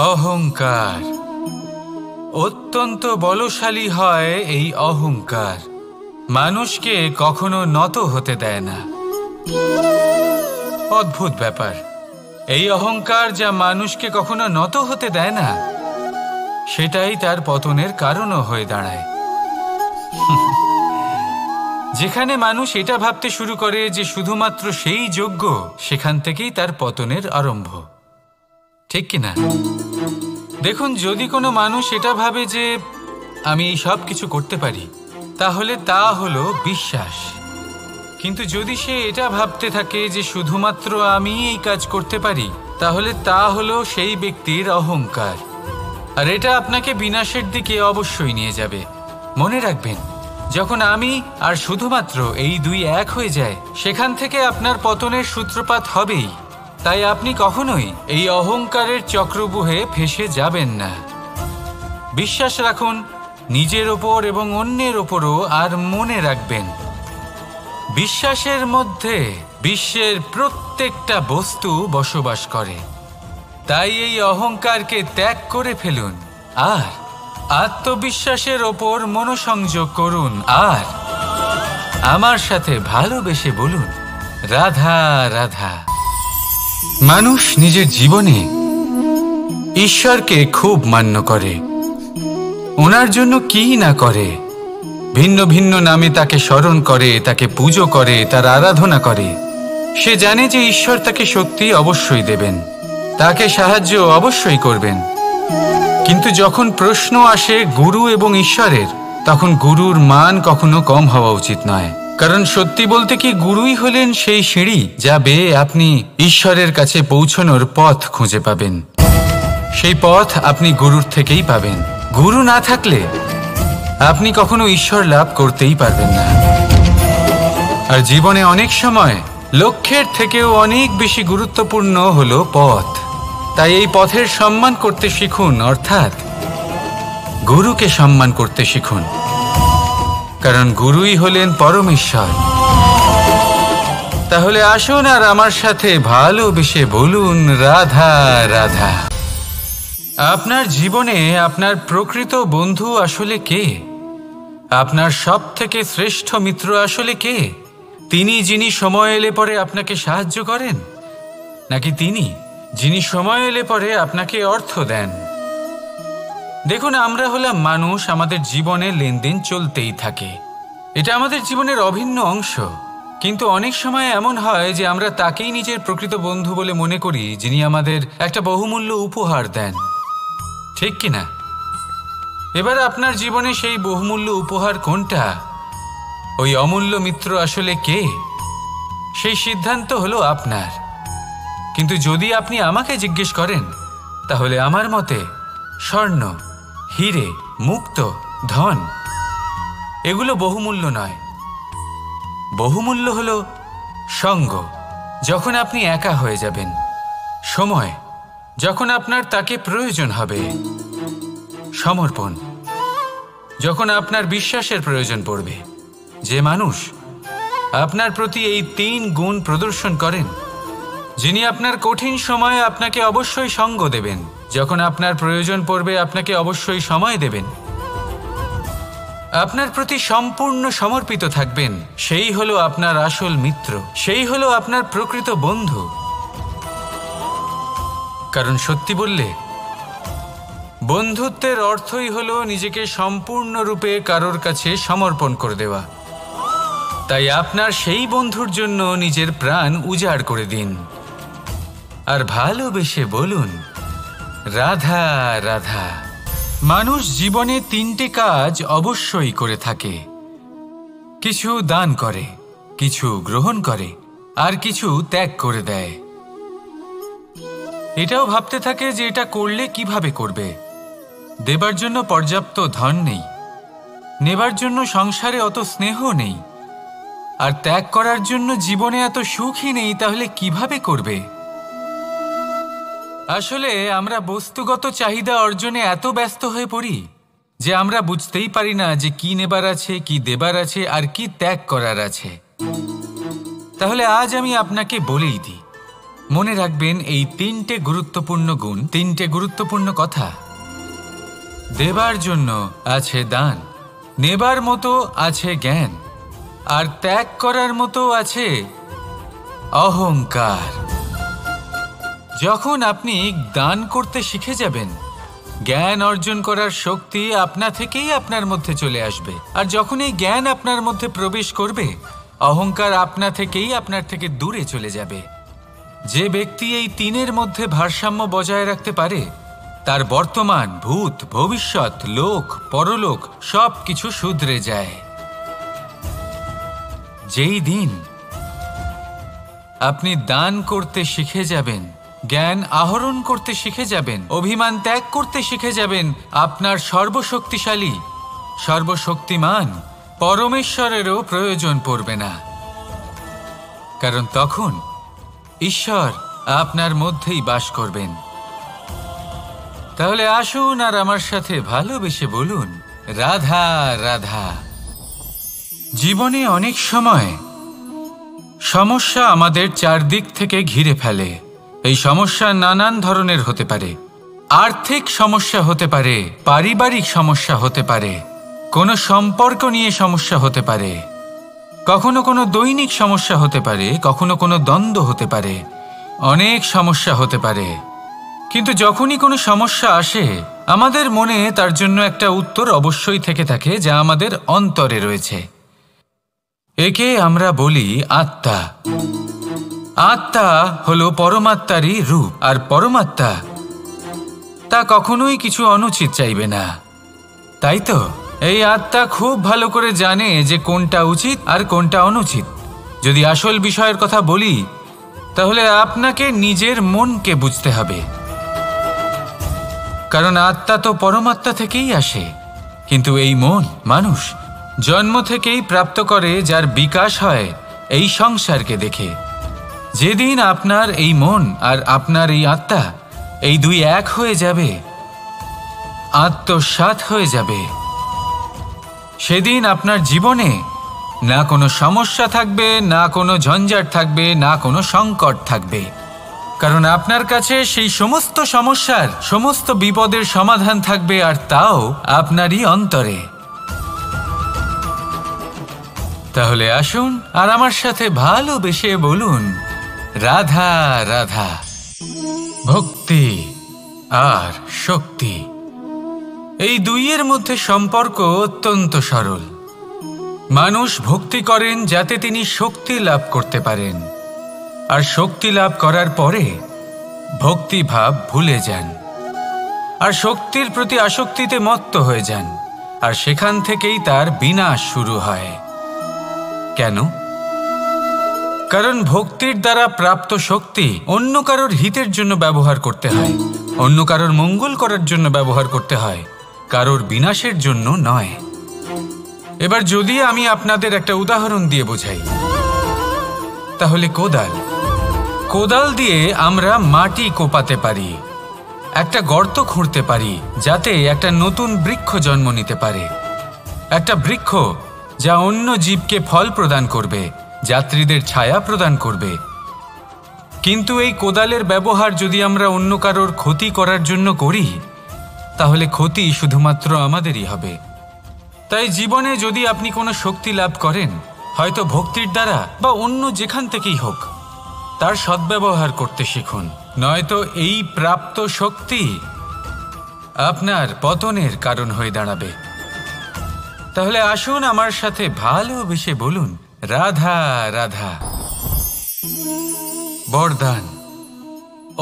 অহংকার অত্যন্ত বলশালী হয়। এই অহংকার মানুষকে কখনো নত হতে দেয় না। অদ্ভুত ব্যাপার, এই অহংকার যা মানুষকে কখনো নত হতে দেয় না, সেটাই তার পতনের কারণও হয়ে দাঁড়ায়। যেখানে মানুষ এটা ভাবতে শুরু করে যে শুধুমাত্র সেই যোগ্য, সেখান থেকেই তার পতনের আরম্ভ, ঠিক কিনা? দেখুন, যদি কোনো মানুষ এটা ভাবে যে আমি এই সব কিছু করতে পারি, তাহলে তা হলো বিশ্বাস। কিন্তু যদি সে এটা ভাবতে থাকে যে শুধুমাত্র আমি এই কাজ করতে পারি, তাহলে তা হলো সেই ব্যক্তির অহংকার। আর এটা আপনাকে বিনাশের দিকে অবশ্যই নিয়ে যাবে। মনে রাখবেন, যখন আমি আর শুধুমাত্র এই দুই এক হয়ে যায়, সেখান থেকে আপনার পতনের সূত্রপাত হবেই। তাই আপনি কখনোই এই অহংকারের চক্রব্যূহে ফেঁসে যাবেন না। বিশ্বাস রাখুন নিজের ওপর এবং অন্যের ওপরও। আর মনে রাখবেন, বিশ্বাসের মধ্যে বিশ্বের প্রত্যেকটা বস্তু বসবাস করে। তাই এই অহংকারকে ত্যাগ করে ফেলুন আর আত্মবিশ্বাসের ওপর মনোসংযোগ করুন। আর আমার সাথে ভালোবেসে বলুন, রাধা রাধা। মানুষ নিজের জীবনে ঈশ্বরকে খুব মান্য করে। ওনার জন্য কি না করে, ভিন্ন ভিন্ন নামে তাকে স্মরণ করে, তাকে পুজো করে, তার আরাধনা করে। সে জানে যে ঈশ্বর তাকে শক্তি অবশ্যই দেবেন, তাকে সাহায্য অবশ্যই করবেন। কিন্তু যখন প্রশ্ন আসে গুরু এবং ঈশ্বরের, তখন গুরুর মান কখনো কম হওয়া উচিত নয়। কারণ সত্যি বলতে কি, গুরুই হলেন সেই সিঁড়ি যা বেয়ে আপনি ঈশ্বরের কাছে পৌঁছানোর পথ খুঁজে পাবেন। সেই পথ আপনি গুরুর থেকেই পাবেন। গুরু না থাকলে আপনি কখনো ঈশ্বর লাভ করতেই পারবেন না। আর জীবনে অনেক সময় লক্ষ্যের থেকেও অনেক বেশি গুরুত্বপূর্ণ হলো পথ। তাই এই পথের সম্মান করতে শিখুন, অর্থাৎ গুরুকে সম্মান করতে শিখুন। কারণ গুরুই হলেন পরমেশ্বর। তাহলে আসুন আর আমার সাথে ভালোবেসে বলুন, রাধা রাধা। আপনার জীবনে আপনার প্রকৃত বন্ধু আসলে কে? আপনার সব থেকে শ্রেষ্ঠ মিত্র আসলে কে? তিনি যিনি সময় এলে পরে আপনাকে সাহায্য করেন, নাকি তিনি যিনি সময় এলে পরে আপনাকে অর্থ দেন? দেখুন, আমরা হলাম মানুষ, আমাদের জীবনে লেনদেন চলতেই থাকে। এটা আমাদের জীবনের অভিন্ন অংশ। কিন্তু অনেক সময় এমন হয় যে আমরা তাকেই নিজের প্রকৃত বন্ধু বলে মনে করি, যিনি আমাদের একটা বহুমূল্য উপহার দেন, ঠিক কিনা? এবার আপনার জীবনে সেই বহুমূল্য উপহার কোনটা, ওই অমূল্য মিত্র আসলে কে, সেই সিদ্ধান্ত হলো আপনার। কিন্তু যদি আপনি আমাকে জিজ্ঞেস করেন, তাহলে আমার মতে স্বর্ণ, হিরে, মুক্ত, ধন এগুলো বহুমূল্য নয়। বহুমূল্য হলো সঙ্গ, যখন আপনি একা হয়ে যাবেন, সময়, যখন আপনার তাকে প্রয়োজন হবে, সমর্পণ, যখন আপনার বিশ্বাসের প্রয়োজন পড়বে। যে মানুষ আপনার প্রতি এই 3 গুণ প্রদর্শন করেন, যিনি আপনার কঠিন সময়ে আপনাকে অবশ্যই সঙ্গ দেবেন, যখন আপনার প্রয়োজন পড়বে আপনাকে অবশ্যই সময় দেবেন, আপনার প্রতি সম্পূর্ণ সমর্পিত থাকবেন, সেই হলো আপনার আসল মিত্র, সেই হলো আপনার প্রকৃত বন্ধু। কারণ সত্যি বললে, বন্ধুত্বের অর্থই হলো নিজেকে সম্পূর্ণরূপে কারোর কাছে সমর্পণ করে দেওয়া। তাই আপনার সেই বন্ধুর জন্য নিজের প্রাণ উজাড় করে দিন আর ভালোবেসে বলুন, রাধা রাধা। মানুষ জীবনে 3টে কাজ অবশ্যই করে থাকে। কিছু দান করে, কিছু গ্রহণ করে, আর কিছু ত্যাগ করে দেয়। এটাও ভাবতে থাকে যে এটা করলে কিভাবে করবে। দেবার জন্য পর্যাপ্ত ধন নেই, নেবার জন্য সংসারে অত স্নেহ নেই, আর ত্যাগ করার জন্য জীবনে এত সুখই নেই, তাহলে কিভাবে করবে? আসলে আমরা বস্তুগত চাহিদা অর্জনে এত ব্যস্ত হয়ে পড়ি যে আমরা বুঝতেই পারি না যে কি নেবার আছে, কি দেবার আছে, আর কি ত্যাগ করার আছে। তাহলে আজ আমি আপনাকে বলেই দিই, মনে রাখবেন এই তিনটে গুরুত্বপূর্ণ গুণ, তিনটে গুরুত্বপূর্ণ কথা। দেবার জন্য আছে দান, নেবার মতো আছে জ্ঞান, আর ত্যাগ করার মতো আছে অহংকার। যখন আপনি দান করতে শিখে যাবেন, জ্ঞান অর্জন করার শক্তি আপনা থেকেই আপনার মধ্যে চলে আসবে। আর যখন এই জ্ঞান আপনার মধ্যে প্রবেশ করবে, অহংকার আপনা থেকেই আপনার থেকে দূরে চলে যাবে। যে ব্যক্তি এই তিনের মধ্যে ভারসাম্য বজায় রাখতে পারে, তার বর্তমান, ভূত, ভবিষ্যৎ, লোক, পরলোক সব কিছু শুধরে যায়। যেই দিন আপনি দান করতে শিখে যাবেন, জ্ঞান আহরণ করতে শিখে যাবেন, অভিমান ত্যাগ করতে শিখে যাবেন, আপনার সর্বশক্তিশালী, সর্বশক্তিমান পরমেশ্বরেরও প্রয়োজন পড়বে না। কারণ তখন ঈশ্বর আপনার মধ্যেই বাস করবেন। তাহলে আসুন আর আমার সাথে ভালোবেসে বলুন, রাধা রাধা। জীবনে অনেক সময় সমস্যা আমাদের চারদিক থেকে ঘিরে ফেলে। এই সমস্যা নানান ধরনের হতে পারে। আর্থিক সমস্যা হতে পারে, পারিবারিক সমস্যা হতে পারে, কোনো সম্পর্ক নিয়ে সমস্যা হতে পারে, কখনো কোনো দৈনিক সমস্যা হতে পারে, কখনো কোনো দ্বন্দ্ব হতে পারে, অনেক সমস্যা হতে পারে। কিন্তু যখনই কোনো সমস্যা আসে, আমাদের মনে তার জন্য একটা উত্তর অবশ্যই থেকে থাকে, যা আমাদের অন্তরে রয়েছে। একে আমরা বলি আত্মা। আত্মা হলো পরমাত্মারই রূপ, আর পরমাত্মা তা কখনোই কিছু অনুচিত চাইবে না, তাই তো? এই আত্মা খুব ভালো করে জানে যে কোনটা উচিত আর কোনটা অনুচিত। যদি আসল বিষয়ের কথা বলি, তাহলে আপনাকে নিজের মনকে বুঝতে হবে। কারণ আত্মা তো পরমাত্মা থেকেই আসে, কিন্তু এই মন মানুষ জন্ম থেকেই প্রাপ্ত করে, যার বিকাশ হয় এই সংসারকে দেখে। যেদিন আপনার এই মন আর আপনার এই আত্মা এই দুই এক হয়ে যাবে, আত্মসাৎ হয়ে যাবে, সেদিন আপনার জীবনে না কোনো সমস্যা থাকবে, না কোনো ঝঞ্ঝাট থাকবে, না কোনো সংকট থাকবে। কারণ আপনার কাছে সেই সমস্ত সমস্যার, সমস্ত বিপদের সমাধান থাকবে, আর তাও আপনারই অন্তরে। তাহলে আসুন আর আমার সাথে ভালোবেসে বলুন, রাধা রাধা। ভক্তি আর শক্তি, এই দুইয়ের মধ্যে সম্পর্ক অত্যন্ত সরল। মানুষ ভক্তি করেন যাতে তিনি শক্তি লাভ করতে পারেন, আর শক্তি লাভ করার পরে ভক্তিভাব ভুলে যান, আর শক্তির প্রতি আসক্তিতে মত্ত হয়ে যান, আর সেখান থেকেই তার বিনাশ শুরু হয়। কেন? কারণ ভক্তির দ্বারা প্রাপ্ত শক্তি অন্য কারোর হিতের জন্য ব্যবহার করতে হয়, অন্য কারোর মঙ্গল করার জন্য ব্যবহার করতে হয়, কারোর বিনাশের জন্য নয়। এবার যদি আমি আপনাদের একটা উদাহরণ দিয়ে বোঝাই, তাহলে কোদাল দিয়ে আমরা মাটি কোপাতে পারি, একটা গর্ত খুঁড়তে পারি, যাতে একটা নতুন বৃক্ষ জন্ম নিতে পারে, একটা বৃক্ষ যা অন্য জীবকে ফল প্রদান করবে, যাত্রীদের ছায়া প্রদান করবে। কিন্তু এই কোদালের ব্যবহার যদি আমরা অন্য কারোর ক্ষতি করার জন্য করি, তাহলে ক্ষতি শুধুমাত্র আমাদেরই হবে। তাই জীবনে যদি আপনি কোনো শক্তি লাভ করেন, হয়তো ভক্তির দ্বারা বা অন্য যেখান থেকেই হোক, তার সদ্ব্যবহার করতে শিখুন, নয়তো এই প্রাপ্ত শক্তি আপনার পতনের কারণ হয়ে দাঁড়াবে। তাহলে আসুন আমার সাথে ভালোবেসে বলুন, রাধা রাধা। বরদান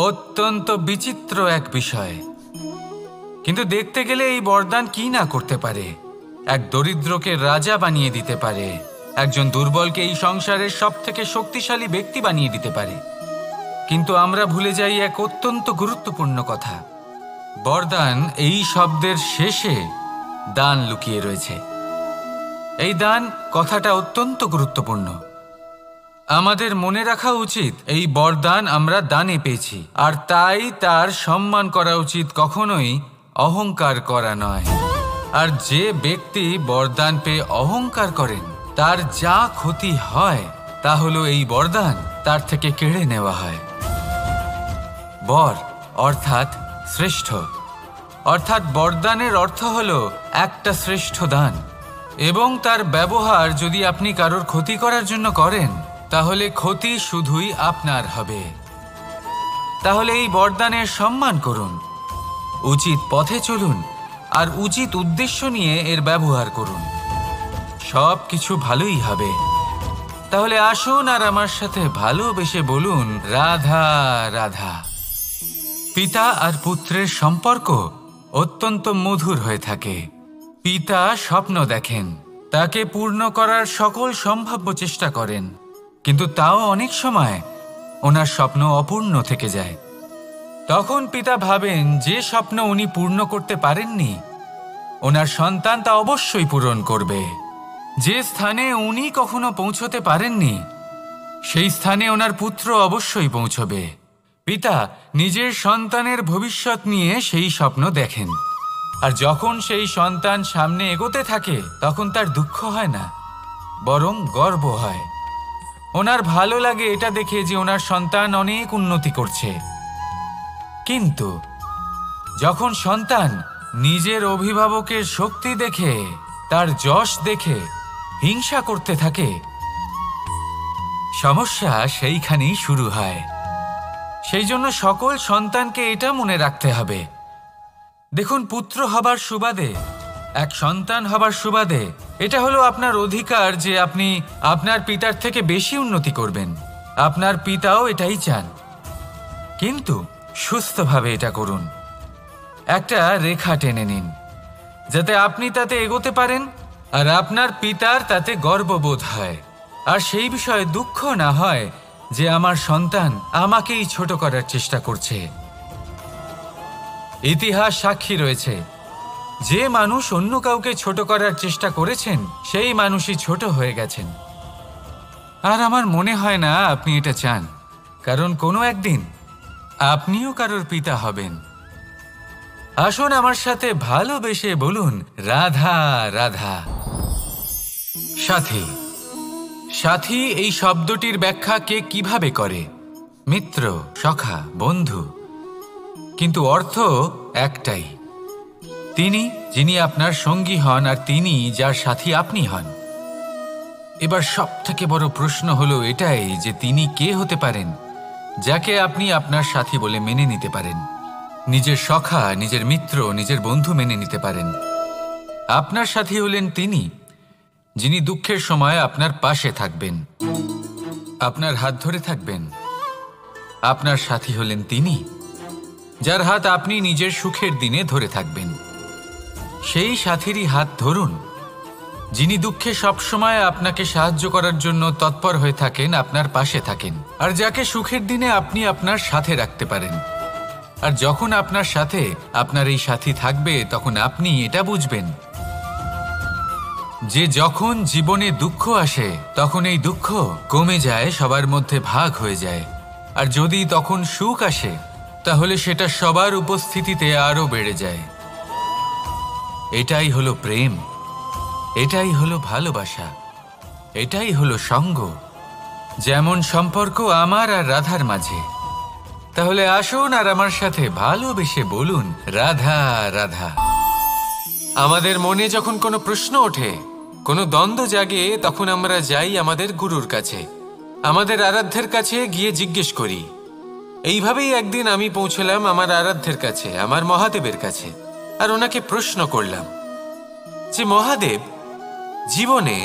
অত্যন্ত বিচিত্র এক বিষয়, কিন্তু দেখতে গেলে এই বরদান কি না করতে পারে। এক দরিদ্রকে রাজা বানিয়ে দিতে পারে, একজন দুর্বলকে এই সংসারের সবথেকে শক্তিশালী ব্যক্তি বানিয়ে দিতে পারে। কিন্তু আমরা ভুলে যাই এক অত্যন্ত গুরুত্বপূর্ণ কথা। বরদান এই শব্দের শেষে দান লুকিয়ে রয়েছে। এই দান কথাটা অত্যন্ত গুরুত্বপূর্ণ। আমাদের মনে রাখা উচিত এই বরদান আমরা দানে পেয়েছি, আর তাই তার সম্মান করা উচিত, কখনোই অহংকার করা নয়। আর যে ব্যক্তি বরদান পেয়ে অহংকার করেন, তার যা ক্ষতি হয় তা হলো এই বরদান তার থেকে কেড়ে নেওয়া হয়। বর অর্থাৎ শ্রেষ্ঠ, অর্থাৎ বরদানের অর্থ হল একটা শ্রেষ্ঠ দান, এবং তার ব্যবহার যদি আপনি কারোর ক্ষতি করার জন্য করেন তাহলে ক্ষতি শুধুই আপনার হবে। তাহলে এই বরদানের সম্মান করুন, উচিত পথে চলুন আর উচিত উদ্দেশ্য নিয়ে এর ব্যবহার করুন, সব কিছু ভালোই হবে। তাহলে আসুন আর আমার সাথে ভালোবেসে বলুন রাধা রাধা। পিতা আর পুত্রের সম্পর্ক অত্যন্ত মধুর হয়ে থাকে। পিতা স্বপ্ন দেখেন, তাকে পূর্ণ করার সকল সম্ভাব্য চেষ্টা করেন, কিন্তু তাও অনেক সময় ওনার স্বপ্ন অপূর্ণ থেকে যায়। তখন পিতা ভাবেন যে স্বপ্ন উনি পূর্ণ করতে পারেননি ওনার সন্তান তা অবশ্যই পূরণ করবে। যে স্থানে উনি কখনো পৌঁছতে পারেননি সেই স্থানে ওনার পুত্র অবশ্যই পৌঁছবে। পিতা নিজের সন্তানের ভবিষ্যৎ নিয়ে সেই স্বপ্ন দেখেন, আর যখন সেই সন্তান সামনে এগোতে থাকে তখন তার দুঃখ হয় না, বরং গর্ব হয়। ওনার ভালো লাগে এটা দেখে যে ওনার সন্তান অনেক উন্নতি করছে। কিন্তু যখন সন্তান নিজের অভিভাবকের শক্তি দেখে, তার যশ দেখে হিংসা করতে থাকে, সমস্যা সেইখানেই শুরু হয়। সেই জন্য সকল সন্তানকে এটা মনে রাখতে হবে, দেখুন, পুত্র হবার সুবাদে, এক সন্তান হবার সুবাদে এটা হলো আপনার অধিকার যে আপনি আপনার পিতার থেকে বেশি উন্নতি করবেন। আপনার পিতাও এটাই চান, কিন্তু সুস্থভাবে এটা করুন। একটা রেখা টেনে নিন যাতে আপনি তাতে এগোতে পারেন আর আপনার পিতার তাতে গর্ববোধ হয়, আর সেই বিষয়ে দুঃখ না হয় যে আমার সন্তান আমাকেই ছোট করার চেষ্টা করছে। ইতিহাস সাক্ষী রয়েছে, যে মানুষ অন্য কাউকে ছোট করার চেষ্টা করেছেন সেই মানুষই ছোট হয়ে গেছেন। আর আমার মনে হয় না আপনি এটা চান, কারণ কোনো একদিন আপনিও কারোর পিতা হবেন। আসুন আমার সাথে ভালোবেসে বলুন রাধা রাধা। সাথী, সাথী এই শব্দটির ব্যাখ্যা কে কিভাবে করে? মিত্র, সখা, বন্ধু, কিন্তু অর্থ একটাই, তিনি যিনি আপনার সঙ্গী হন আর তিনি যার সাথী আপনি হন। এবার সব থেকে বড় প্রশ্ন হলো এটাই যে তিনি কে হতে পারেন যাকে আপনি আপনার সাথী বলে মেনে নিতে পারেন, নিজের সখা, নিজের মিত্র, নিজের বন্ধু মেনে নিতে পারেন। আপনার সাথী হলেন তিনি যিনি দুঃখের সময় আপনার পাশে থাকবেন, আপনার হাত ধরে থাকবেন। আপনার সাথী হলেন তিনি যার হাত আপনি নিজের সুখের দিনে ধরে থাকবেন। সেই সাথীরই হাত ধরুন যিনি দুঃখে সবসময় আপনাকে সাহায্য করার জন্য তৎপর হয়ে থাকেন, আপনার পাশে থাকেন, আর যাকে সুখের দিনে আপনি আপনার সাথে রাখতে পারেন। আর যখন আপনার সাথে আপনার এই সাথী থাকবে তখন আপনি এটা বুঝবেন যে যখন জীবনে দুঃখ আসে তখন এই দুঃখ কমে যায়, সবার মধ্যে ভাগ হয়ে যায়। আর যদি তখন সুখ আসে তাহলে সেটা সবার উপস্থিতিতে আরো বেড়ে যায়। এটাই হলো প্রেম, এটাই হলো ভালোবাসা, এটাই হলো সঙ্গ, যেমন সম্পর্ক আমার আর রাধার মাঝে। তাহলে আসুন আর আমার সাথে ভালোবেসে বলুন রাধা রাধা। আমাদের মনে যখন কোনো প্রশ্ন ওঠে, কোনো দ্বন্দ্ব জাগে, তখন আমরা যাই আমাদের গুরুর কাছে, আমাদের আরাধ্যের কাছে গিয়ে জিজ্ঞেস করি। এইভাবেই একদিন আমি পৌঁছলাম আমার আরাধ্যের কাছে, আমার মহাদেবের কাছে, আর ওনাকে প্রশ্ন করলাম যে মহাদেব, জীবনে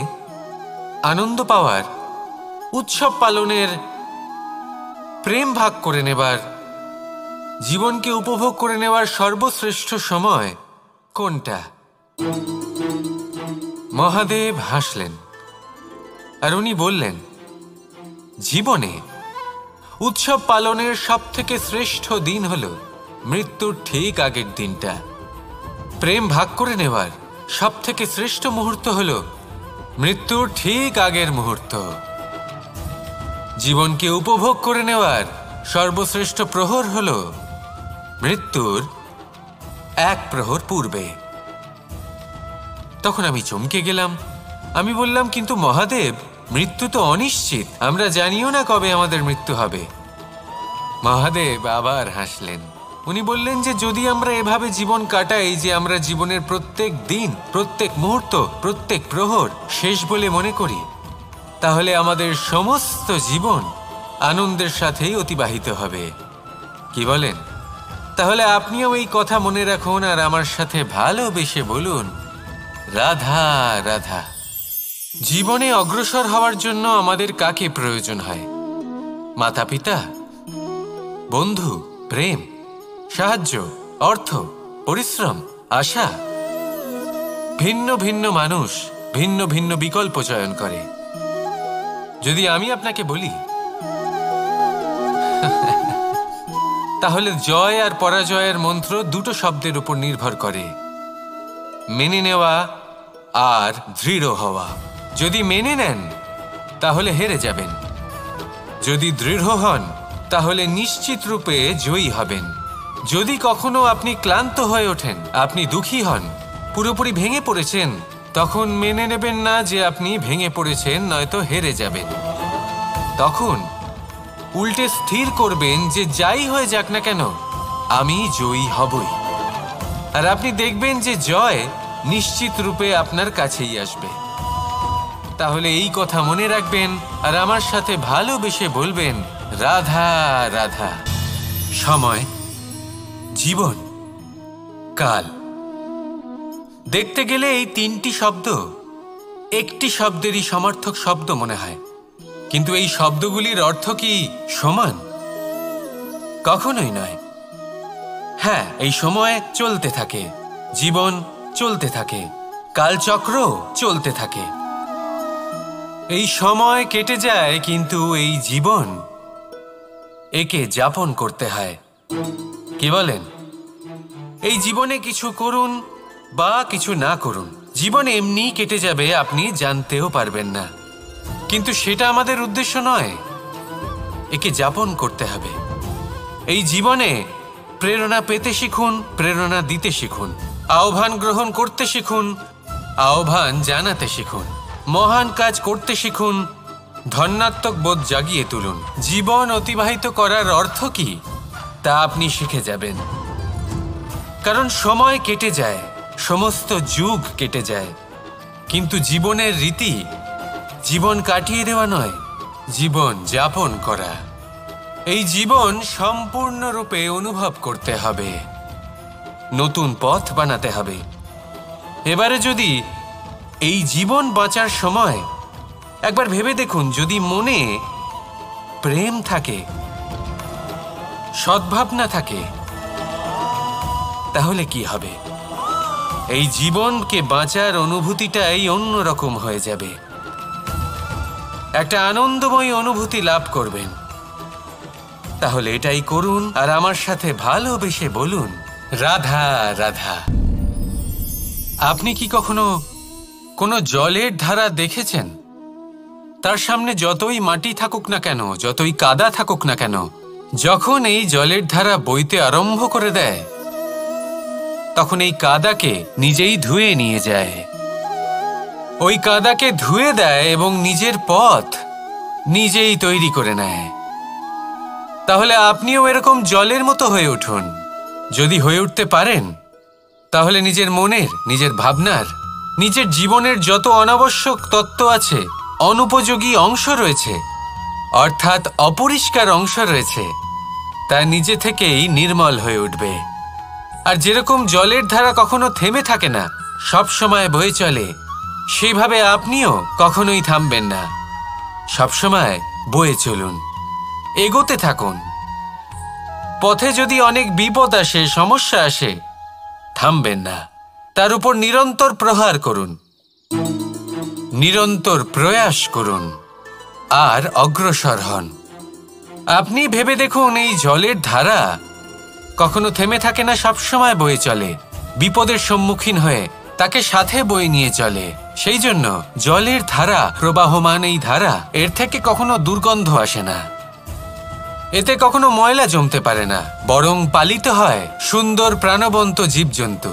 আনন্দ পাওয়ার, উৎসব পালনের, প্রেম ভাগ করে নেবার, জীবনকে উপভোগ করে নেওয়ার সর্বশ্রেষ্ঠ সময় কোনটা? মহাদেব হাসলেন আর উনি বললেন, জীবনে উৎসব পালনের সবথেকে শ্রেষ্ঠ দিন হলো মৃত্যুর ঠিক আগের দিনটা। প্রেম ভাগ করে নেওয়ার সবথেকে শ্রেষ্ঠ মুহূর্ত হলো মৃত্যুর ঠিক আগের মুহূর্ত। জীবনকে উপভোগ করে নেওয়ার সর্বশ্রেষ্ঠ প্রহর হলো মৃত্যুর এক প্রহর পূর্বে। তখন আমি চমকে গেলাম। আমি বললাম, কিন্তু মহাদেব, মৃত্যু তো অনিশ্চিত, আমরা জানিও না কবে আমাদের মৃত্যু হবে। মহাদেব আবার হাসলেন। উনি বললেন যে যদি আমরা এভাবে জীবন কাটাই যে আমরা জীবনের প্রত্যেক দিন, প্রত্যেক মুহূর্ত, প্রত্যেক প্রহর শেষ বলে মনে করি, তাহলে আমাদের সমস্ত জীবন আনন্দের সাথেই অতিবাহিত হবে। কি বলেন? তাহলে আপনিও এই কথা মনে রাখুন আর আমার সাথে ভালোবেসে বলুন, রাধা রাধা। জীবনে অগ্রসর হওয়ার জন্য আমাদের কাকে প্রয়োজন হয়? মাতা পিতা, বন্ধু, প্রেম, সাহায্য, অর্থ, পরিশ্রম, আশা। ভিন্ন ভিন্ন মানুষ ভিন্ন ভিন্ন বিকল্প চয়ন করে। যদি আমি আপনাকে বলি তাহলে জয় আর পরাজয়ের মন্ত্র দুটো শব্দের উপর নির্ভর করে, মেনে নেওয়া আর দৃঢ় হওয়া। যদি মেনে নেন তাহলে হেরে যাবেন, যদি দৃঢ় হন তাহলে নিশ্চিত রূপে জয়ী হবেন। যদি কখনো আপনি ক্লান্ত হয়ে ওঠেন, আপনি দুঃখী হন, পুরোপুরি ভেঙে পড়েছেন, তখন মেনে নেবেন না যে আপনি ভেঙে পড়েছেন, নয়তো হেরে যাবেন। তখন উল্টে স্থির করবেন যে যাই হয়ে যাক না কেন আমি জয়ী হবই। আর আপনি দেখবেন যে জয় নিশ্চিত রূপে আপনার কাছেই আসবে। তাহলে এই কথা মনে রাখবেন আর আমার সাথে ভালোবেসে বলবেন, রাধা রাধা। সময়, জীবন, কাল। দেখতে গেলে এই তিনটি শব্দ একটি শব্দেরই সমার্থক শব্দ মনে হয়, কিন্তু এই শব্দগুলির অর্থ কি সমান? কখনোই নয়। হ্যাঁ, এই সময় চলতে থাকে, জীবন চলতে থাকে, কালচক্র চলতে থাকে। এই সময় কেটে যায়, কিন্তু এই জীবন একে যাপন করতে হয়। কি বলেন? এই জীবনে কিছু করুন বা কিছু না করুন, জীবন এমনি কেটে যাবে, আপনি জানতেও পারবেন না। কিন্তু সেটা আমাদের উদ্দেশ্য নয়, একে যাপন করতে হবে। এই জীবনে প্রেরণা পেতে শিখুন, প্রেরণা দিতে শিখুন, আহ্বান গ্রহণ করতে শিখুন, আহ্বান জানাতে শিখুন, মহান কাজ করতে শিখুন, ধন্যাত্মক বোধ জাগিয়ে তুলুন। জীবন অতিবাহিত করার অর্থ কি তা আপনি শিখে যাবেন। কারণ সময় কেটে যায়, সমস্ত যুগ কেটে যায়, কিন্তু জীবনের রীতি জীবন কাটিয়ে দেওয়া নয়, জীবন যাপন করা। এই জীবন সম্পূর্ণরূপে অনুভব করতে হবে, নতুন পথ বানাতে হবে। এবারে যদি এই জীবন বাঁচার সময় একবার ভেবে দেখুন, যদি মনে প্রেম থাকে, সদ্ভাবনা থাকে, তাহলে কি হবে? এই জীবনকে বাঁচার অনুভূতিটাই অন্যরকম হয়ে যাবে, একটা আনন্দময় অনুভূতি লাভ করবেন। তাহলে এটাই করুন আর আমার সাথে ভালোবেসে বলুন, রাধা রাধা। আপনি কি কখনো কোনো জলের ধারা দেখেছেন? তার সামনে যতই মাটি থাকুক না কেন, যতই কাদা থাকুক না কেন, যখন এই জলের ধারা বইতে আরম্ভ করে দেয়, তখন এই কাদাকে নিজেই ধুয়ে নিয়ে যায়। ওই কাদাকে ধুয়ে দেয় এবং নিজের পথ নিজেই তৈরি করে নেয়। তাহলে আপনিও এরকম জলের মতো হয়ে উঠুন। যদি হয়ে উঠতে পারেন, তাহলে নিজের মনের, নিজের ভাবনার, নিজের জীবনের যত অনাবশ্যক তত্ত্ব আছে, অনুপযোগী অংশ রয়েছে, অর্থাৎ অপরিষ্কার অংশ রয়েছে, তা নিজে থেকেই নির্মল হয়ে উঠবে। আর যেরকম জলের ধারা কখনো থেমে থাকে না, সব সময় বয়ে চলে, সেইভাবে আপনিও কখনোই থামবেন না। সবসময় বয়ে চলুন, এগোতে থাকুন। পথে যদি অনেক বিপদ আসে, সমস্যা আসে, থামবেন না, তার উপর নিরন্তর প্রহার করুন, নিরন্তর প্রয়াস করুন আর অগ্রসর হন। আপনি ভেবে দেখুন, এই জলের ধারা কখনো থেমে থাকে না, সবসময় বয়ে চলে, বিপদের সম্মুখীন হয়ে তাকে সাথে বয়ে নিয়ে চলে। সেই জন্য জলের ধারা, প্রবাহমান এই ধারা, এর থেকে কখনো দুর্গন্ধ আসে না, এতে কখনো ময়লা জমতে পারে না, বরং পালিত হয় সুন্দর প্রাণবন্ত জীবজন্তু,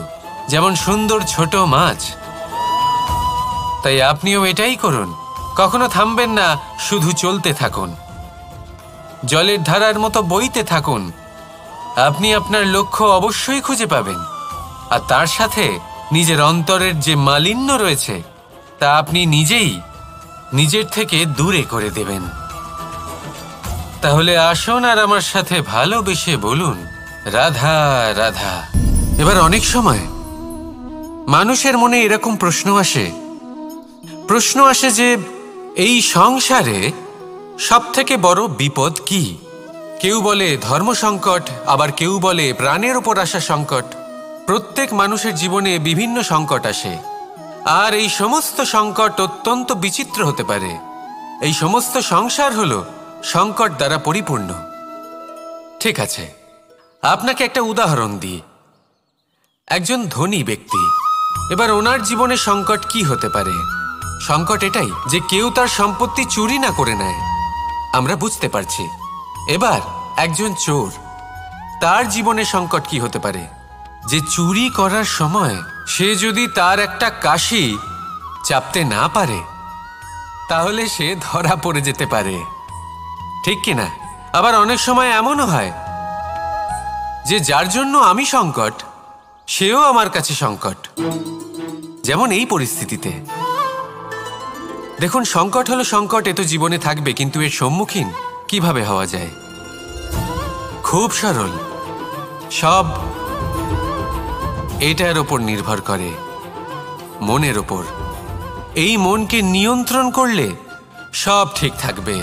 যেমন সুন্দর ছোট মাছ। তাই আপনিও এটাই করুন, কখনো থামবেন না, শুধু চলতে থাকুন। জলের ধারার মতো বইতে থাকুন। আপনি আপনার লক্ষ্য অবশ্যই খুঁজে পাবেন, আর তার সাথে নিজের অন্তরের যে মালিন্য রয়েছে তা আপনি নিজেই নিজের থেকে দূরে করে দেবেন। তাহলে আসুন আর আমার সাথে ভালোবেসে বলুন, রাধা রাধা। এবার অনেক সময় মানুষের মনে এরকম প্রশ্ন আসে যে এই সংসারে সবথেকে বড় বিপদ কি? কেউ বলে ধর্ম সংকট, আবার কেউ বলে প্রাণের উপর আসা সংকট। প্রত্যেক মানুষের জীবনে বিভিন্ন সংকট আসে, আর এই সমস্ত সংকট অত্যন্ত বিচিত্র হতে পারে। এই সমস্ত সংসার হলো সংকট দ্বারা পরিপূর্ণ। ঠিক আছে, আপনাকে একটা উদাহরণ দিই। একজন ধনী ব্যক্তি, এবার ওনার জীবনে সংকট কি হতে পারে? সংকট এটাই যে কেউ তার সম্পত্তি চুরি না করে নেয়, আমরা বুঝতে পারছি। এবার একজন চোর, তার জীবনে সংকট কি হতে পারে? যে চুরি করার সময় সে যদি তার একটা কাশি চাপতে না পারে তাহলে সে ধরা পড়ে যেতে পারে, ঠিক কিনা? আবার অনেক সময় এমনও হয় যে যার জন্য আমি সংকট, সেও আমার কাছে সংকট। যেমন এই পরিস্থিতিতে দেখুন, সংকট হলো সংকট, এ তো জীবনে থাকবে, কিন্তু এর সম্মুখীন কিভাবে হওয়া যায়? খুব সরল। সব এটার ওপর নির্ভর করে, মনের ওপর। এই মনকে নিয়ন্ত্রণ করলে সব ঠিক থাকবে।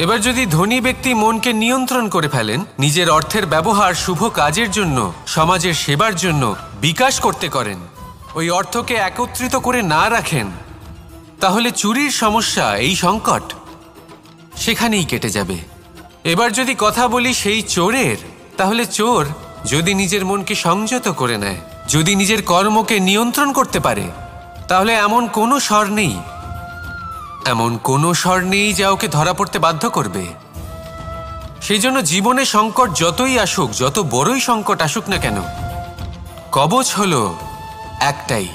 এবার যদি ধনী ব্যক্তি মনকে নিয়ন্ত্রণ করে ফেলেন, নিজের অর্থের ব্যবহার শুভ কাজের জন্য, সমাজের সেবার জন্য বিকাশ করতে করেন, ওই অর্থকে একত্রিত করে না রাখেন, তাহলে চুরির সমস্যা, এই সংকট সেখানেই কেটে যাবে। এবার যদি কথা বলি সেই চোরের, তাহলে চোর যদি নিজের মনকে সংযত করে নেয়, যদি নিজের কর্মকে নিয়ন্ত্রণ করতে পারে, তাহলে এমন কোনো স্বর নেই যা ওকে ধরা পড়তে বাধ্য করবে। সেই জন্য জীবনে সংকট যতই আসুক, যত বড়ই সংকট আসুক না কেন, কবচ হলো একটাই,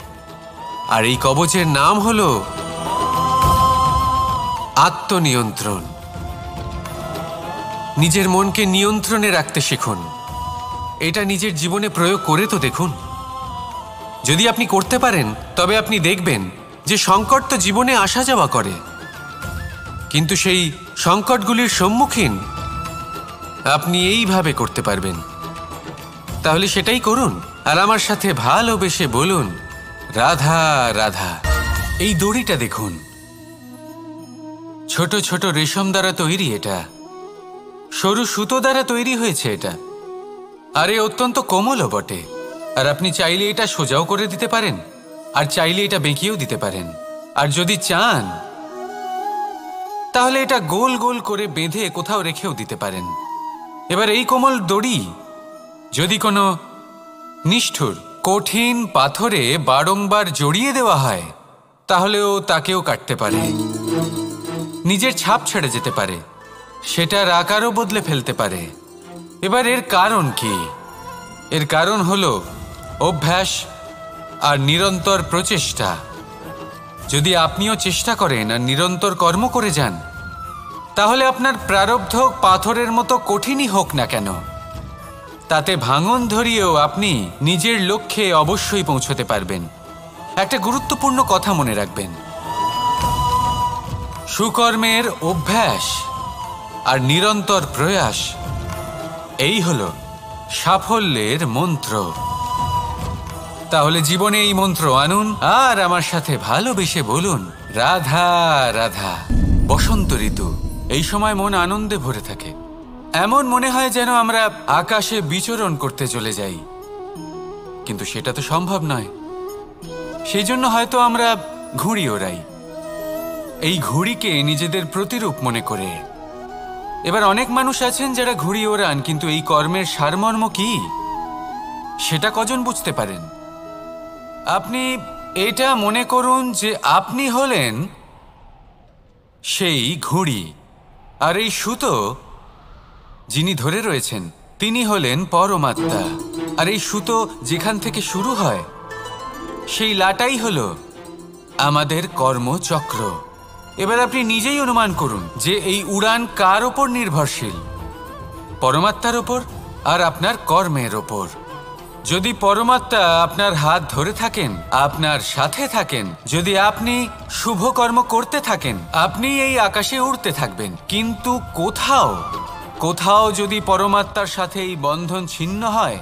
আর এই কবচের নাম হলো আত্মনিয়ন্ত্রণ। নিজের মনকে নিয়ন্ত্রণে রাখতে শিখুন। এটা নিজের জীবনে প্রয়োগ করে তো দেখুন। যদি আপনি করতে পারেন তবে আপনি দেখবেন যে সংকট তো জীবনে আসা যাওয়া করে, কিন্তু সেই সংকটগুলির সম্মুখীন আপনি এইভাবে করতে পারবেন। তাহলে সেটাই করুন, আর আমার সাথে ভালোবেসে বলুন, রাধা রাধা। এই দড়িটা দেখুন, ছোট ছোট রেশম দ্বারা তৈরি, এটা সরু সুতো দ্বারা তৈরি হয়েছে এটা, আর এ অত্যন্ত কোমলও বটে। আর আপনি চাইলে এটা সোজাও করে দিতে পারেন, আর চাইলে এটা বেঁকিয়েও দিতে পারেন, আর যদি চান তাহলে এটা গোল গোল করে বেঁধে কোথাও রেখেও দিতে পারেন। এবার এই কোমল দড়ি যদি কোনো নিষ্ঠুর কঠিন পাথরে বারংবার জড়িয়ে দেওয়া হয়, তাহলেও তাকেও কাটতে পারে, নিজের ছাপ ছেড়ে যেতে পারে, সেটার আকারও বদলে ফেলতে পারে। এবার এর কারণ কি? এর কারণ হলো অভ্যাস আর নিরন্তর প্রচেষ্টা। যদি আপনিও চেষ্টা করেন আর নিরন্তর কর্ম করে যান, তাহলে আপনার প্রারব্ধ পাথরের মতো কঠিনই হোক না কেন, তাতে ভাঙন ধরিয়েও আপনি নিজের লক্ষ্যে অবশ্যই পৌঁছতে পারবেন। একটা গুরুত্বপূর্ণ কথা মনে রাখবেন, সুকর্মের অভ্যাস আর নিরন্তর প্রয়াস, এই হলো সাফল্যের মন্ত্র। তাহলে জীবনে এই মন্ত্র আনুন, আর আমার সাথে ভালোবেসে বলুন, রাধা রাধা। বসন্ত ঋতু, এই সময় মন আনন্দে ভরে থাকে। এমন মনে হয় যেন আমরা আকাশে বিচরণ করতে চলে যাই, কিন্তু সেটা তো সম্ভব নয়। সেই জন্য হয়তো আমরা ঘুড়ি ওড়াই, এই ঘুড়িকে নিজেদের প্রতিরূপ মনে করে। এবার অনেক মানুষ আছেন যারা ঘুড়ি ওড়ান, কিন্তু এই কর্মের সারমর্ম কি সেটা কজন বুঝতে পারেন? আপনি এটা মনে করুন যে আপনি হলেন সেই ঘুড়ি, আর এই সুতো যিনি ধরে রয়েছেন তিনি হলেন পরমাত্মা। আর এই সুতো যেখান থেকে শুরু হয় সেই লাটাই হলো আমাদের কর্মচক্র। এবার আপনি নিজেই অনুমান করুন যে এই উড়ান কার ওপর নির্ভরশীল, পরমাত্মার ওপর আর আপনার কর্মের ওপর। যদি পরমাত্মা আপনার হাত ধরে থাকেন, আপনার সাথে থাকেন, যদি আপনি শুভ কর্ম করতে থাকেন, আপনি এই আকাশে উড়তে থাকবেন। কিন্তু কোথাও যদি পরমাত্মার সাথে এই বন্ধন ছিন্ন হয়,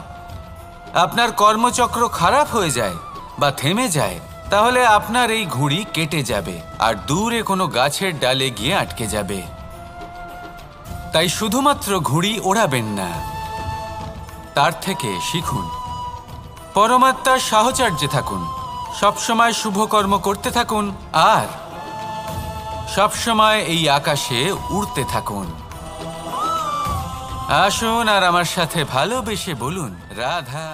আপনার কর্মচক্র খারাপ হয়ে যায় বা থেমে যায়, তাহলে আপনার এই ঘুড়ি কেটে যাবে আর দূরে কোনো গাছের ডালে গিয়ে আটকে যাবে। তাই শুধুমাত্র ঘুড়ি ওড়াবেন না, তার থেকে শিখুন, পরমাত্মার সাহচর্যে থাকুন, সবসময় শুভ কর্ম করতে থাকুন আর সবসময় এই আকাশে উড়তে থাকুন। আসুন আর আমার সাথে ভালোবেসে বলুন, রাধা।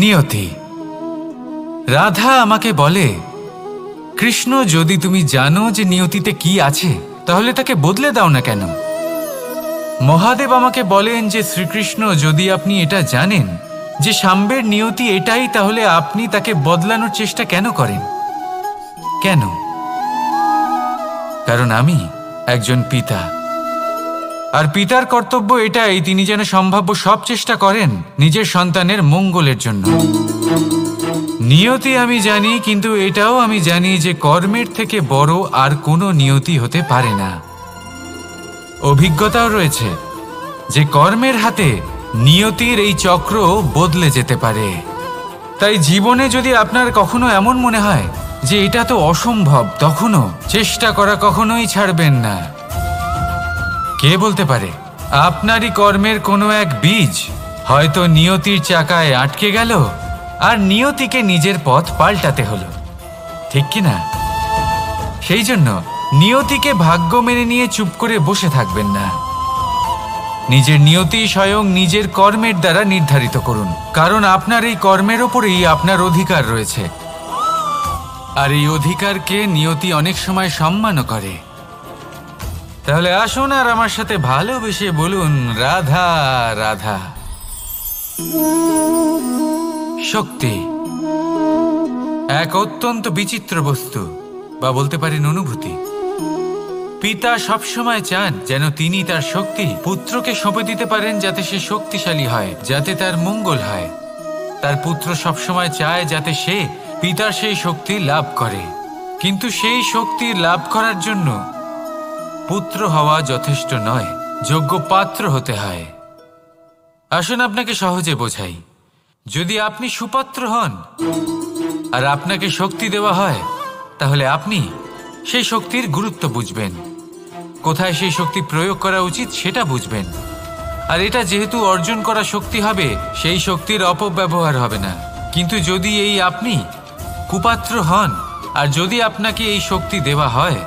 নিয়তি। রাধা আমাকে বলে, কৃষ্ণ, যদি তুমি জানো যে নিয়তিতে কি আছে, তাহলে তাকে বদলে দাও না কেন? মহাদেব আমাকে বলেন যে শ্রীকৃষ্ণ, যদি আপনি এটা জানেন যে সাম্বের নিয়তি এটাই, তাহলে আপনি তাকে বদলানোর চেষ্টা কেন করেন? কেন? কারণ আমি একজন পিতা, আর পিতার কর্তব্য এটাই, তিনি যেন সম্ভাব্য সব চেষ্টা করেন নিজের সন্তানের মঙ্গলের জন্য। নিয়তি আমি জানি, কিন্তু এটাও আমি জানি যে কর্মের থেকে বড় আর কোনো নিয়তি হতে পারে না। অভিজ্ঞতাও রয়েছে যে কর্মের হাতে নিয়তির এই চক্র বদলে যেতে পারে। তাই জীবনে যদি আপনার কখনো এমন মনে হয় যে এটা তো অসম্ভব, তখনও চেষ্টা করা কখনোই ছাড়বেন না। কে বলতে পারে আপনারই কর্মের কোনো এক বীজ হয়তো নিয়তির চাকায় আটকে গেল আর নিয়তিকে নিজের পথ পাল্টাতে হলো, ঠিক কি না? সেই জন্য নিয়তিকে ভাগ্য মেনে নিয়ে চুপ করে বসে থাকবেন না। নিজের নিয়তি স্বয়ং নিজের কর্মের দ্বারা নির্ধারিত করুন, কারণ আপনার এই কর্মের ওপরেই আপনার অধিকার রয়েছে, আর এই অধিকারকে নিয়তি অনেক সময় সম্মানও করে। তাহলে আসুন আর আমার সাথে ভালোবেসে বলুন, রাধা রাধা। শক্তি এক অত্যন্ত বিচিত্র বস্তু, বা বলতে পারেন অনুভূতি। পিতা সবসময় চান যেন তিনি তার শক্তি পুত্রকে সঁপে দিতে পারেন, যাতে সে শক্তিশালী হয়, যাতে তার মঙ্গল হয়। তার পুত্র সবসময় চায় যাতে সে পিতার সেই শক্তি লাভ করে, কিন্তু সেই শক্তি লাভ করার জন্য পুত্র হওয়া যথেষ্ট নয়, যোগ্য পাত্র হতে হয়। আসুন আপনাকে সহজে বোঝাই। যদি আপনি সুপাত্র হন আর আপনাকে শক্তি দেওয়া হয়, তাহলে আপনি সেই শক্তির গুরুত্ব বুঝবেন, কোথায় সেই শক্তি প্রয়োগ করা উচিত সেটা বুঝবেন। আর এটা যেহেতু অর্জন করা শক্তি হবে, সেই শক্তির অপব্যবহার হবে না। কিন্তু যদি এই আপনি কুপাত্র হন আর যদি আপনাকে এই শক্তি দেওয়া হয়,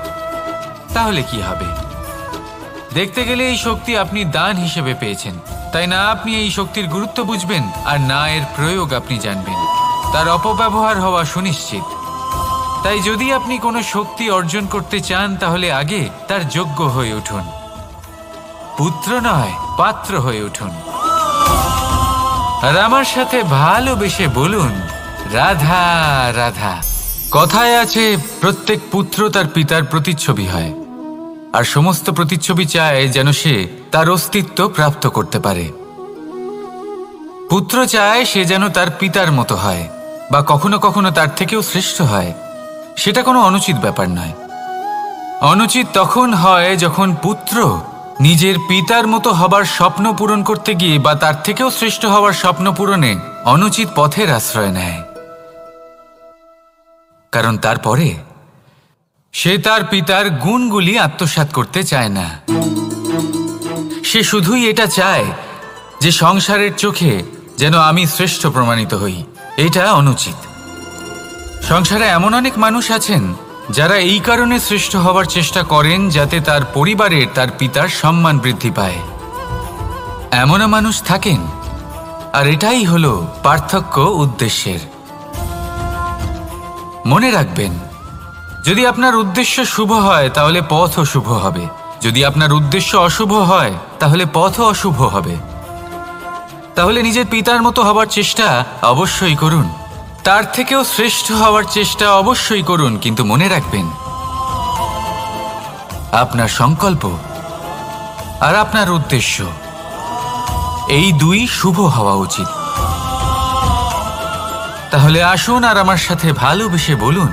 তাহলে কি হবে? দেখতে গেলে এই শক্তি আপনি দান হিসেবে পেয়েছেন, তাই না আপনি এই শক্তির গুরুত্ব বুঝবেন আর না এর প্রয়োগ আপনি জানবেন। তার অপব্যবহার হওয়া সুনিশ্চিত। তাই যদি আপনি কোনো শক্তি অর্জন করতে চান, তাহলে আগে তার যোগ্য হয়ে উঠুন, পুত্র নয় পাত্র হয়ে উঠুন। আর আমার সাথে ভালোবেসে বলুন, রাধা রাধা। কথায় আছে, প্রত্যেক পুত্র তার পিতার প্রতিচ্ছবি হয়, আর সমস্ত প্রতিচ্ছবি চায় যেন সে তার অস্তিত্ব প্রাপ্ত করতে পারে। পুত্র চায় সে যেন তার পিতার মতো হয়, বা কখনো কখনো তার থেকেও শ্রেষ্ঠ হয়। সেটা কোনো অনুচিত ব্যাপার নয়। অনুচিত তখন হয় যখন পুত্র নিজের পিতার মতো হবার স্বপ্ন পূরণ করতে গিয়ে বা তার থেকেও শ্রেষ্ঠ হওয়ার স্বপ্ন পূরণে অনুচিত পথের আশ্রয় নেয়। কারণ তারপরে সে তার পিতার গুণগুলি আত্মসাৎ করতে চায় না। সে শুধুই এটা চায় যে সংসারের চোখে যেন আমি শ্রেষ্ঠ প্রমাণিত হই। এটা অনুচিত। সংসারে এমন অনেক মানুষ আছেন যারা এই কারণে শ্রেষ্ঠ হওয়ার চেষ্টা করেন যাতে তার পরিবারের তার পিতার সম্মান বৃদ্ধি পায়। এমনও মানুষ থাকেন, আর এটাই হলো পার্থক্য উদ্দেশ্যের। মনে রাখবেন, যদি আপনার উদ্দেশ্য শুভ হয় তাহলে পথও শুভ হবে, যদি আপনার উদ্দেশ্য অশুভ হয় তাহলে পথও অশুভ হবে। তাহলে নিজের পিতার মতো হবার চেষ্টা অবশ্যই করুন, তার থেকেও শ্রেষ্ঠ হওয়ার চেষ্টা অবশ্যই করুন, কিন্তু মনে রাখবেন আপনার সংকল্প আর আপনার উদ্দেশ্য এই দুই শুভ হওয়া উচিত। তাহলে আসুন আর আমার সাথে ভালোবেসে বলুন,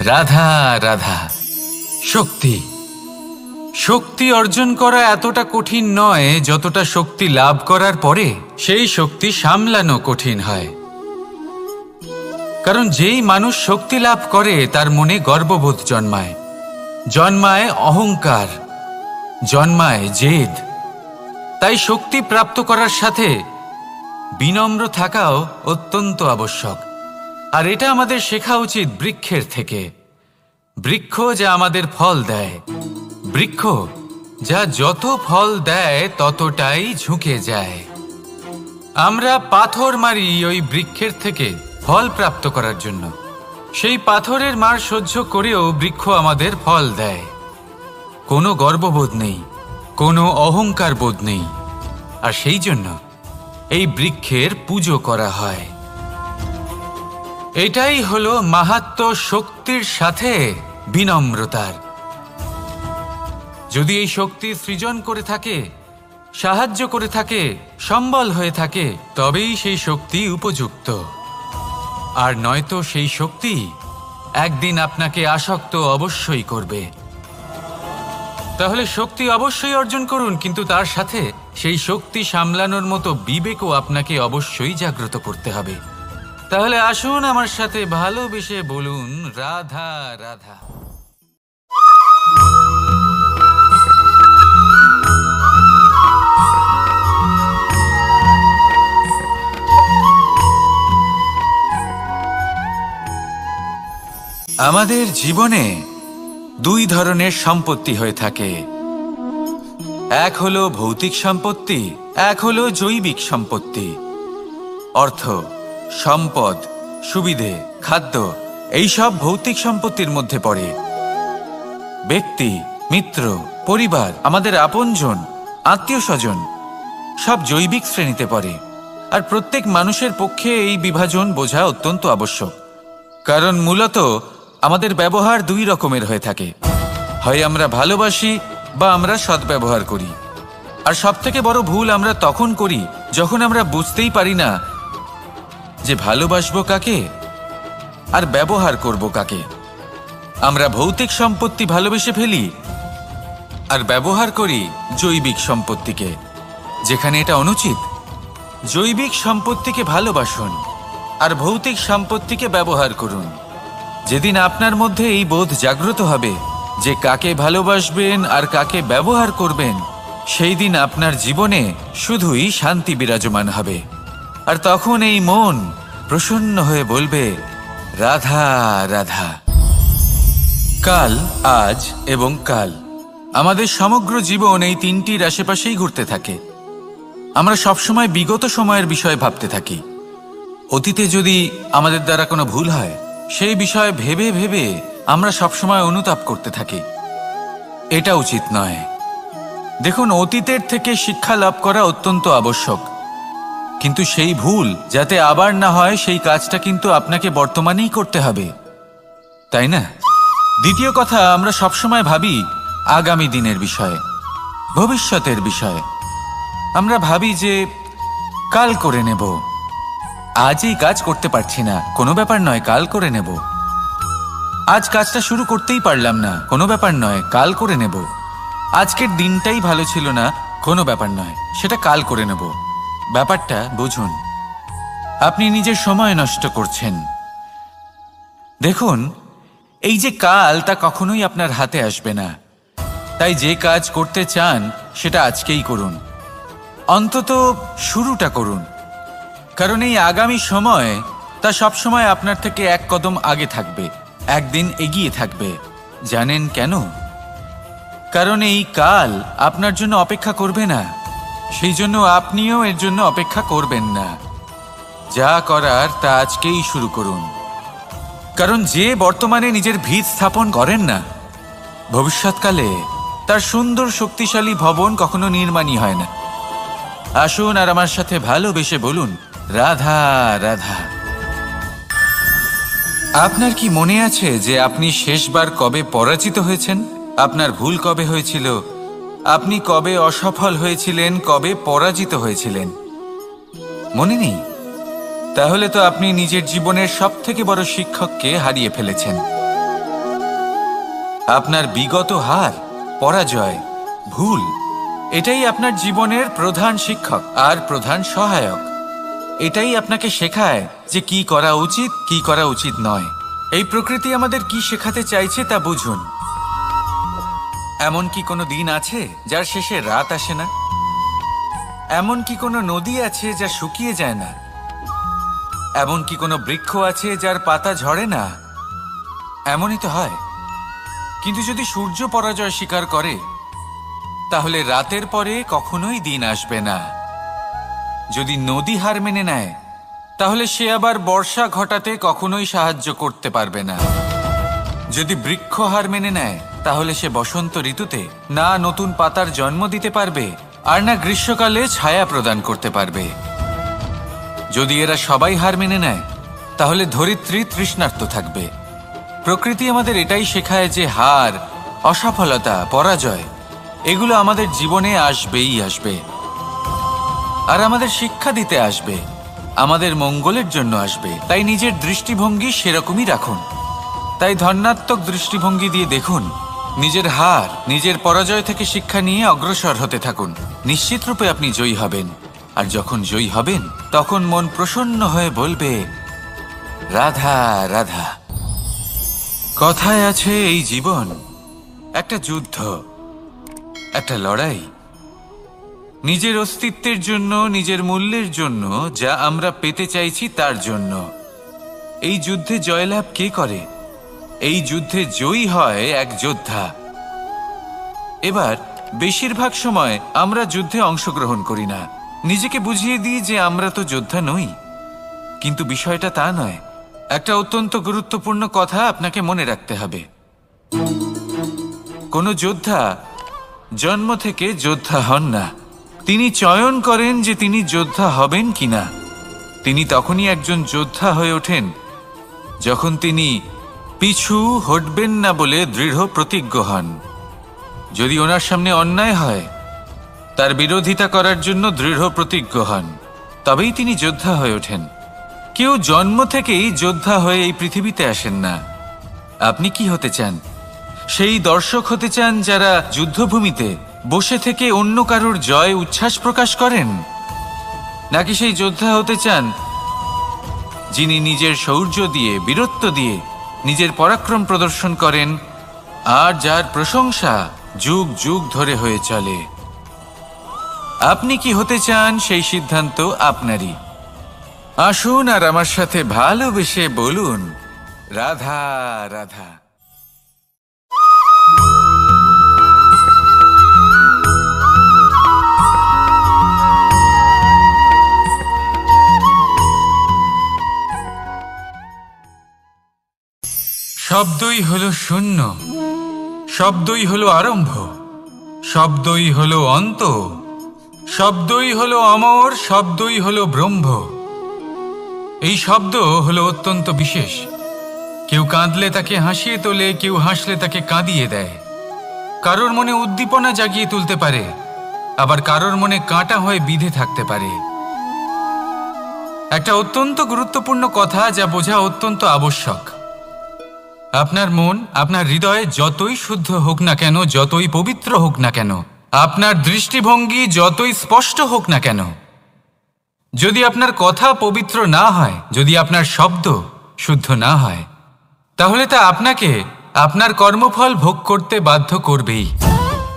রাধা রাধা। শক্তি শক্তি অর্জন করা এতটা কঠিন নয় যতটা শক্তি লাভ করার পরে সেই শক্তি সামলানো কঠিন হয়। কারণ যেই মানুষ শক্তি লাভ করে তার মনে গর্ববোধ জন্মায়, জন্মায় অহংকার, জন্মায় জেদ। তাই শক্তি প্রাপ্ত করার সাথে বিনম্র থাকাও অত্যন্ত আবশ্যক। আর এটা আমাদের শেখা উচিত বৃক্ষের থেকে। বৃক্ষ যা আমাদের ফল দেয়, বৃক্ষ যা যত ফল দেয় ততটাই ঝুঁকে যায়। আমরা পাথর মারি ওই বৃক্ষের থেকে ফল প্রাপ্ত করার জন্য। সেই পাথরের মার সহ্য করেও বৃক্ষ আমাদের ফল দেয়। কোনো গর্ববোধ নেই, কোনো অহংকার বোধ নেই। আর সেই জন্য এই বৃক্ষের পুজো করা হয়। এটাই হলো মাহাত্ম্য শক্তির সাথে বিনম্রতার। যদি এই শক্তি সৃজন করে থাকে, সাহায্য করে থাকে, সম্বল হয়ে থাকে, তবেই সেই শক্তি উপযুক্ত। আর নয়তো সেই শক্তি একদিন আপনাকে আসক্ত অবশ্যই করবে। তাহলে শক্তি অবশ্যই অর্জন করুন, কিন্তু তার সাথে সেই শক্তি সামলানোর মতো বিবেকও আপনাকে অবশ্যই জাগ্রত করতে হবে। তাহলে আসুন আমার সাথে ভালোবেসে বলুন, রাধা রাধা। আমাদের জীবনে দুই ধরনের সম্পত্তি হয়ে থাকে। এক হলো ভৌতিক সম্পত্তি, এক হলো জৈবিক সম্পত্তি। অর্থ, সম্পদ, সুবিধে, খাদ্য এইসব ভৌতিক সম্পত্তির মধ্যে পড়ে। ব্যক্তি, মিত্র, পরিবার, আমাদের আপনজন, আত্মীয় স্বজন সব জৈবিক শ্রেণীতে পড়ে। আর প্রত্যেক মানুষের পক্ষে এই বিভাজন বোঝা অত্যন্ত আবশ্যক। কারণ মূলত আমাদের ব্যবহার দুই রকমের হয়ে থাকে। হয় আমরা ভালোবাসি বা আমরা সদ্ব্যবহার করি। আর সবথেকে বড় ভুল আমরা তখন করি যখন আমরা বুঝতেই পারি না যে ভালোবাসবো কাকে আর ব্যবহার করব কাকে। আমরা ভৌতিক সম্পত্তি ভালোবেসে ফেলি আর ব্যবহার করি জৈবিক সম্পত্তিকে, যেখানে এটা অনুচিত। জৈবিক সম্পত্তিকে ভালোবাসুন আর ভৌতিক সম্পত্তিকে ব্যবহার করুন। যেদিন আপনার মধ্যে এই বোধ জাগ্রত হবে যে কাকে ভালোবাসবেন আর কাকে ব্যবহার করবেন, সেই দিন আপনার জীবনে শুধুই শান্তি বিরাজমান হবে। আর তখন এই মন প্রসন্ন হয়ে বলবে, রাধা রাধা। কাল, আজ এবং কাল, আমাদের সমগ্র জীবন এই তিনটির আশেপাশেই ঘুরতে থাকে। আমরা সবসময় বিগত সময়ের বিষয়ে ভাবতে থাকি। অতীতে যদি আমাদের দ্বারা কোনো ভুল হয়, সেই বিষয়ে ভেবে ভেবে আমরা সবসময় অনুতাপ করতে থাকি। এটা উচিত নয়। দেখুন, অতীতের থেকে শিক্ষা লাভ করা অত্যন্ত আবশ্যক, কিন্তু সেই ভুল যাতে আবার না হয় সেই কাজটা কিন্তু আপনাকে বর্তমানেই করতে হবে, তাই না? দ্বিতীয় কথা, আমরা সবসময় ভাবি আগামী দিনের বিষয়ে, ভবিষ্যতের বিষয়ে। আমরা ভাবি যে কাল করে নেব, আজ এই কাজ করতে পারছি না, কোনো ব্যাপার নয়, কাল করে নেব। আজ কাজটা শুরু করতেই পারলাম না, কোনো ব্যাপার নয়, কাল করে নেব। আজকের দিনটাই ভালো ছিল না, কোনো ব্যাপার নয়, সেটা কাল করে নেব। ব্যাপারটা বুঝুন, আপনি নিজের সময় নষ্ট করছেন। দেখুন, এই যে কাল, তা কখনোই আপনার হাতে আসবে না। তাই যে কাজ করতে চান সেটা আজকেই করুন, অন্তত শুরুটা করুন। কারণ এই আগামী সময় তা সবসময় আপনার থেকে এক কদম আগে থাকবে, একদিন এগিয়ে থাকবে। জানেন কেন? কারণ এই কাল আপনার জন্য অপেক্ষা করবে না, সেই জন্য আপনিও এর জন্য অপেক্ষা করবেন না। যা করার তা আজকেই শুরু করুন। কারণ যে বর্তমানে নিজের ভিত স্থাপন করেন না, ভবিষ্যৎকালে তার সুন্দর শক্তিশালী ভবন কখনো নির্মাণই হয় না। আসুন আর আমার সাথে ভালোবেসে বলুন, রাধা রাধা। আপনার কি মনে আছে যে আপনি শেষবার কবে পরাজিত হয়েছেন? আপনার ভুল কবে হয়েছিল? আপনি কবে অসফল হয়েছিলেন, কবে পরাজিত হয়েছিলেন? মনে নেই? তাহলে তো আপনি নিজের জীবনের সবথেকে বড় শিক্ষককে হারিয়ে ফেলেছেন। আপনার বিগত হার, পরাজয়, ভুল, এটাই আপনার জীবনের প্রধান শিক্ষক আর প্রধান সহায়ক। এটাই আপনাকে শেখায় যে কি করা উচিত, কি করা উচিত নয়। এই প্রকৃতি আমাদের কি শেখাতে চাইছে তা বুঝুন। এমন কি কোনো দিন আছে যার শেষে রাত আসে না? এমন কি কোনো নদী আছে যা শুকিয়ে যায় না? এমন কি কোনো বৃক্ষ আছে যার পাতা ঝরে না? এমনই তো হয়। কিন্তু যদি সূর্য পরাজয় স্বীকার করে, তাহলে রাতের পরে কখনোই দিন আসবে না। যদি নদী হার মেনে নেয়, তাহলে সে আবার বর্ষা ঘটাতে কখনোই সাহায্য করতে পারবে না। যদি বৃক্ষ হার মেনে নেয়, তাহলে সে বসন্ত ঋতুতে না নতুন পাতার জন্ম দিতে পারবে, আর না গ্রীষ্মকালে ছায়া প্রদান করতে পারবে। যদি এরা সবাই হার মেনে নেয়, তাহলে ধরিত্রী তৃষ্ণার্ত থাকবে। প্রকৃতি আমাদের এটাই শেখায় যে হার, অসফলতা, পরাজয় এগুলো আমাদের জীবনে আসবেই আসবে, আর আমাদের শিক্ষা দিতে আসবে, আমাদের মঙ্গলের জন্য আসবে। তাই নিজের দৃষ্টিভঙ্গি সেরকমই রাখুন। তাই ধনাত্মক দৃষ্টিভঙ্গি দিয়ে দেখুন, নিজের হার, নিজের পরাজয় থেকে শিক্ষা নিয়ে অগ্রসর হতে থাকুন। নিশ্চিত রূপে আপনি জয়ী হবেন। আর যখন জয়ী হবেন, তখন মন প্রসন্ন হয়ে বলবে, রাধা রাধা। কথায় আছে, এই জীবন একটা যুদ্ধ, একটা লড়াই। নিজের অস্তিত্বের জন্য, নিজের মূল্যের জন্য, যা আমরা পেতে চাইছি তার জন্য। এই যুদ্ধে জয়লাভ কে করে? এই যুদ্ধে জয়ী হয় এক যোদ্ধা। এবার বেশিরভাগ সময় আমরা যুদ্ধে অংশগ্রহণ করি না। নিজেকে বুঝিয়ে দিই যে আমরা তো যোদ্ধা নই। কিন্তু বিষয়টা তা নয়। একটা অত্যন্ত গুরুত্বপূর্ণ কথা আপনাকে মনে রাখতে হবে। কোনো যোদ্ধা জন্ম থেকে যোদ্ধা হন না। তিনি চয়ন করেন যে তিনি যোদ্ধা হবেন কিনা। তিনি তখনই একজন যোদ্ধা হয়ে ওঠেন যখন তিনি পিছু হটবেন না বলে দৃঢ় প্রতিজ্ঞ হন। যদি ওনার সামনে অন্যায় হয়, তার বিরোধিতা করার জন্য দৃঢ় প্রতিজ্ঞ হন, তবেই তিনি যোদ্ধা হয়ে ওঠেন। কেউ জন্ম থেকেই যোদ্ধা হয়ে এই পৃথিবীতে আসেন না। আপনি কি হতে চান? সেই দর্শক হতে চান যারা যুদ্ধভূমিতে বসে থেকে অন্য কারোর জয় উচ্ছ্বাস প্রকাশ করেন? নাকি সেই যোদ্ধা হতে চান যিনি নিজের শৌর্য দিয়ে, বীরত্ব দিয়ে নিজের পরাক্রম প্রদর্শন করেন, আর যার প্রশংসা যুগ যুগ ধরে হয়ে চলে? আপনি কি হতে চান, সেই সিদ্ধান্ত আপনারই। আসুন আর আমার সাথে ভালোবেসে বলুন, রাধা রাধা। শব্দই হলো শূন্য, শব্দই হলো আরম্ভ, শব্দই হলো অন্ত, শব্দই হলো অমর, শব্দই হলো ব্রহ্ম। এই শব্দ হলো অত্যন্ত বিশেষ। কেউ কাঁদলে তাকে হাসিয়ে তোলে, কেউ হাসলে তাকে কাঁদিয়ে দেয়। কারোর মনে উদ্দীপনা জাগিয়ে তুলতে পারে, আবার কারোর মনে কাঁটা হয়ে বিঁধে থাকতে পারে। একটা অত্যন্ত গুরুত্বপূর্ণ কথা যা বোঝা অত্যন্ত আবশ্যক। আপনার মন, আপনার হৃদয় যতই শুদ্ধ হোক না কেন, যতই পবিত্র হোক না কেন, আপনার দৃষ্টিভঙ্গি যতই স্পষ্ট হোক না কেন, যদি আপনার কথা পবিত্র না হয়, যদি আপনার শব্দ শুদ্ধ না হয়, তাহলে তা আপনাকে আপনার কর্মফল ভোগ করতে বাধ্য করবেই।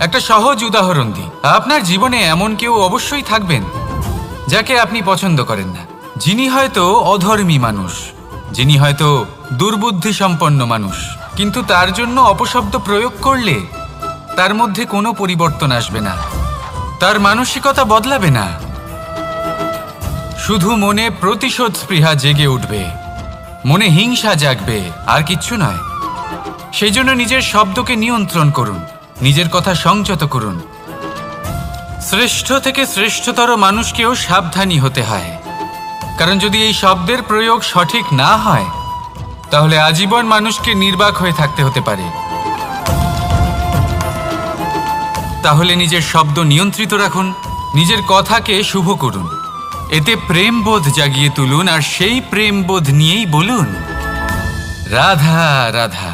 একটা সহজ উদাহরণ দিই। আপনার জীবনে এমন কেউ অবশ্যই থাকবেন যাকে আপনি পছন্দ করেন না, যিনি হয়তো অধর্মী মানুষ, যিনি হয়তো দুর্বুদ্ধি সম্পন্ন মানুষ, কিন্তু তার জন্য অপশব্দ প্রয়োগ করলে তার মধ্যে কোনো পরিবর্তন আসবে না, তার মানসিকতা বদলাবে না, শুধু মনে প্রতিশোধ স্পৃহা জেগে উঠবে। মনে হিংসা জাগবে, আর কিচ্ছু নয়। সেই জন্য নিজের শব্দকে নিয়ন্ত্রণ করুন, নিজের কথা সংযত করুন। শ্রেষ্ঠ থেকে শ্রেষ্ঠতর মানুষকেও সাবধানী হতে হয়, কারণ যদি এই শব্দের প্রয়োগ সঠিক না হয় তাহলে আজীবন মানুষকে নির্বাক হয়ে থাকতে হতে পারে। তাহলে নিজের শব্দ নিয়ন্ত্রিত রাখুন, নিজের কথাকে শুভ করুন, এতে প্রেমবোধ জাগিয়ে তুলুন, আর সেই প্রেমবোধ নিয়েই বলুন রাধা রাধা।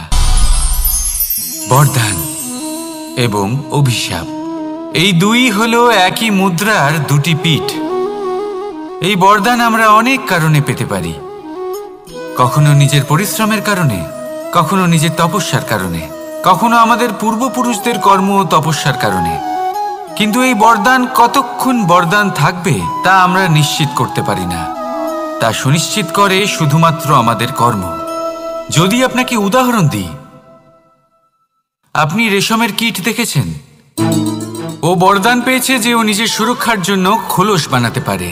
বরদান এবং অভিশাপ এই দুই হলো একই মুদ্রার দুটি পিঠ। এই বরদান আমরা অনেক কারণে পেতে পারি, কখনো নিজের পরিশ্রমের কারণে, কখনো নিজের তপস্যার কারণে, কখনো আমাদের পূর্বপুরুষদের কর্ম ও তপস্যার কারণে। কিন্তু এই বরদান কতক্ষণ বরদান থাকবে তা আমরা নিশ্চিত করতে পারি না, তা সুনিশ্চিত করে শুধুমাত্র আমাদের কর্ম। যদি আপনাকে উদাহরণ দিই, আপনি রেশমের কীট দেখেছেন? ও বরদান পেয়েছে যে ও নিজের সুরক্ষার জন্য খোলস বানাতে পারে।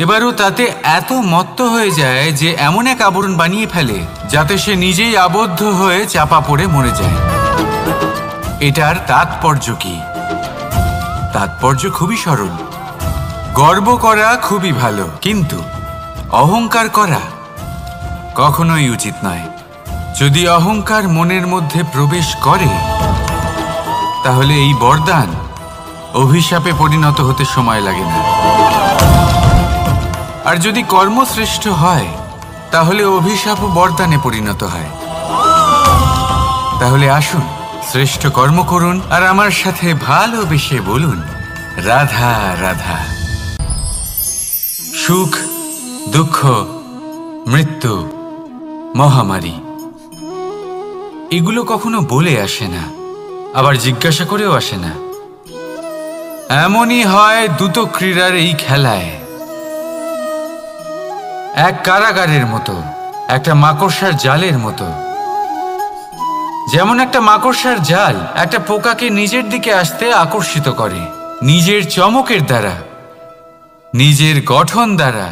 এবারও তাতে এত মত্ত হয়ে যায় যে এমন এক আবরণ বানিয়ে ফেলে যাতে সে নিজেই আবদ্ধ হয়ে চাপা পড়ে মরে যায়। এটার তাৎপর্য কি? তাৎপর্য খুবই সরল। গর্ব করা খুবই ভালো, কিন্তু অহংকার করা কখনোই উচিত নয়। যদি অহংকার মনের মধ্যে প্রবেশ করে তাহলে এই বরদান অভিশাপে পরিণত হতে সময় লাগে না। আর যদি কর্মশ্রেষ্ঠ হয় তাহলে অভিশাপও বরদানে পরিণত হয়। তাহলে আসুন শ্রেষ্ঠ কর্ম করুন আর আমার সাথে ভালোবেসে বলুন রাধা রাধা। সুখ, দুঃখ, মৃত্যু, মহামারী এগুলো কখনো বলে আসে না, আবার জিজ্ঞাসা করেও আসে না। এমনই হয় দ্রুত ক্রীড়ার এই খেলায়। এক কারাগারের মতো, একটা মাকড়সার জালের মতো। যেমন একটা মাকড়সার জাল একটা পোকাকে নিজের দিকে আসতে আকর্ষিত করে নিজের চমকের দ্বারা, নিজের গঠন দ্বারা,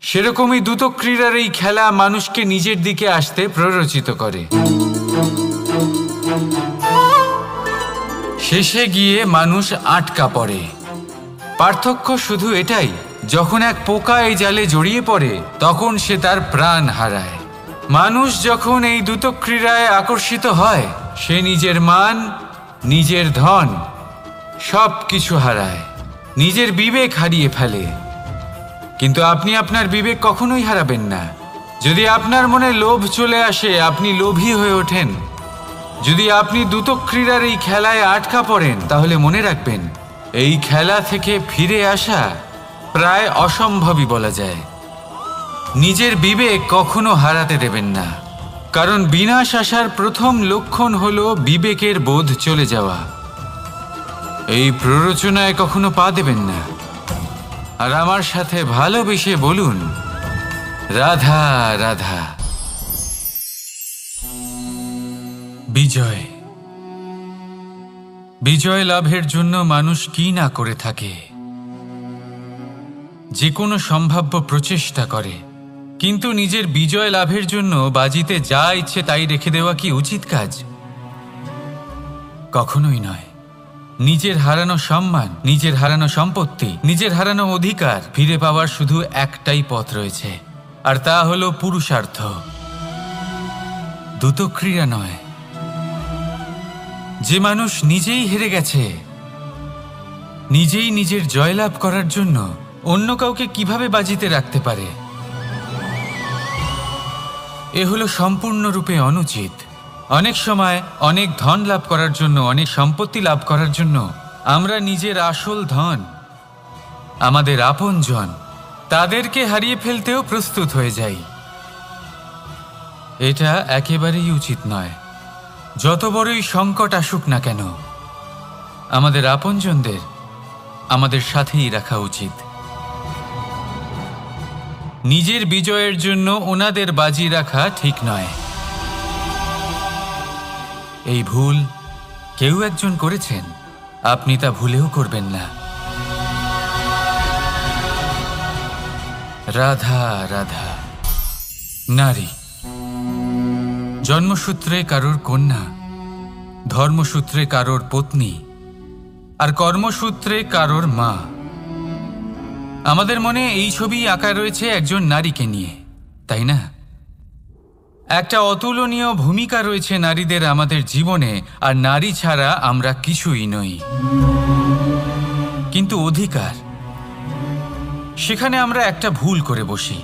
সেরকমই দ্রুত ক্রীড়ার এই খেলা মানুষকে নিজের দিকে আসতে প্ররোচিত করে। শেষে গিয়ে মানুষ আটকা পড়ে। পার্থক্য শুধু এটাই, যখন এক পোকা এই জালে জড়িয়ে পড়ে তখন সে তার প্রাণ হারায়। মানুষ যখন এই দ্রুত ক্রীড়ায় আকর্ষিত হয় সে নিজের মান, নিজের ধন সব কিছু হারায়, নিজের বিবেক হারিয়ে ফেলে। কিন্তু আপনি আপনার বিবেক কখনোই হারাবেন না। যদি আপনার মনে লোভ চলে আসে আপনি লোভী হয়ে ওঠেন। যদি আপনি দ্রুত ক্রীড়ার এই খেলায় আটকা পড়েন তাহলে মনে রাখবেন এই খেলা থেকে ফিরে আসা প্রায় অসম্ভবই বলা যায়। নিজের বিবেক কখনো হারাতে দেবেন না, কারণ বিনাশ আসার প্রথম লক্ষণ হলো বিবেকের বোধ চলে যাওয়া। এই প্ররোচনায় কখনো পা দেবেন না। আর আমার সাথে ভালোবেসে বলুন রাধা রাধা। বিজয়, বিজয় লাভের জন্য মানুষ কি না করে থাকে, যে কোনো সম্ভাব্য প্রচেষ্টা করে। কিন্তু নিজের বিজয় লাভের জন্য বাজিতে যা ইচ্ছে তাই রেখে দেওয়া কি উচিত কাজ? কখনোই নয়। নিজের হারানো সম্মান, নিজের হারানো সম্পত্তি, নিজের হারানো অধিকার ফিরে পাওয়ার শুধু একটাই পথ রয়েছে, আর তা হলো পুরুষার্থ, দ্রুত ক্রীড়া নয়। যে মানুষ নিজেই হেরে গেছে, নিজেই নিজের জয়লাভ করার জন্য অন্য কাউকে কিভাবে বাজিতে রাখতে পারে? এ হলো সম্পূর্ণরূপে অনুচিত। অনেক সময় অনেক ধন লাভ করার জন্য, অনেক সম্পত্তি লাভ করার জন্য আমরা নিজের আসল ধন, আমাদের আপনজন, তাদেরকে হারিয়ে ফেলতেও প্রস্তুত হয়ে যাই। এটা একেবারেই উচিত নয়। যত বড়ই সংকট আসুক না কেন আমাদের আপনজনদের আমাদের সাথেই রাখা উচিত। নিজের বিজয়ের জন্য ওনাদের বাজি রাখা ঠিক নয়। এই ভুল কেউ একজন করেছেন, আপনি তা ভুলেও করবেন না। রাধা রাধা। নারী জন্মসূত্রে কারোর কন্যা, ধর্মসূত্রে কারোর পত্নী, আর কর্মসূত্রে কারোর মা। আমাদের মনে এই ছবি আঁকা রয়েছে একজন নারীকে নিয়ে, তাই না? একটা অতুলনীয় ভূমিকা রয়েছে নারীদের আমাদের জীবনে, আর নারী ছাড়া আমরা কিছুই নই। কিন্তু অধিকার, সেখানে আমরা একটা ভুল করে বসি।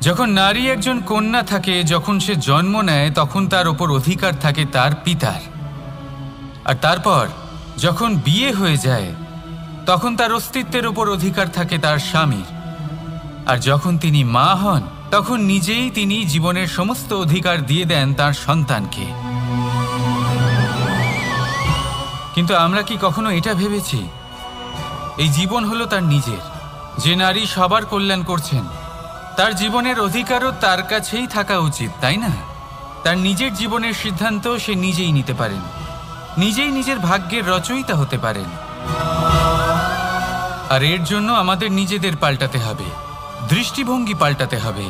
যখন নারী একজন কন্যা থাকে, যখন সে জন্ম নেয়, তখন তার ওপর অধিকার থাকে তার পিতার। আর তারপর যখন বিয়ে হয়ে যায়, তখন তার অস্তিত্বের ওপর অধিকার থাকে তার স্বামীর। আর যখন তিনি মা হন, তখন নিজেই তিনি জীবনের সমস্ত অধিকার দিয়ে দেন তার সন্তানকে। কিন্তু আমরা কি কখনো এটা ভেবেছি এই জীবন হলো তার নিজের? যে নারী সবার কল্যাণ করছেন, তার জীবনের অধিকারও তার কাছেই থাকা উচিত, তাই না? তার নিজের জীবনের সিদ্ধান্ত সে নিজেই নিতে পারেন, নিজেই নিজের ভাগ্যের রচয়িতা হতে পারেন। আর এর জন্য আমাদের নিজেদের পাল্টাতে হবে, দৃষ্টিভঙ্গি পাল্টাতে হবে।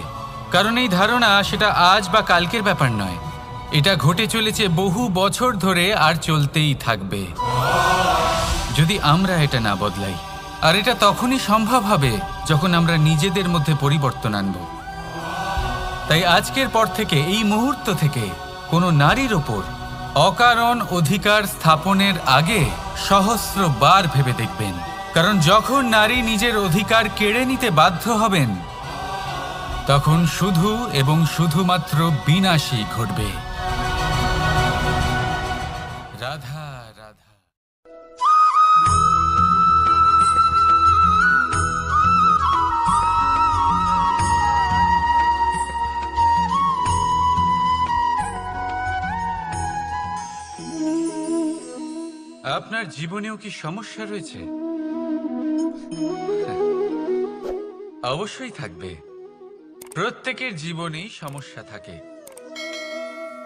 কারণ এই ধারণা সেটা আজ বা কালকের ব্যাপার নয়, এটা ঘটে চলেছে বহু বছর ধরে আর চলতেই থাকবে যদি আমরা এটা না বদলাই। আর এটা তখনই সম্ভব হবে যখন আমরা নিজেদের মধ্যে পরিবর্তন আনব। তাই আজকের পর থেকে, এই মুহূর্ত থেকে, কোনো নারীর ওপর অকারণ অধিকার স্থাপনের আগে সহস্রবার ভেবে দেখবেন। কারণ যখন নারী নিজের অধিকার কেড়ে নিতে বাধ্য হবেন, তখন শুধু এবং শুধুমাত্র বিনাশই ঘটবে। রাধা রাধা। আপনার জীবনেও কি সমস্যা রয়েছে? অবশ্যই থাকবে। প্রত্যেকের জীবনেই সমস্যা থাকে।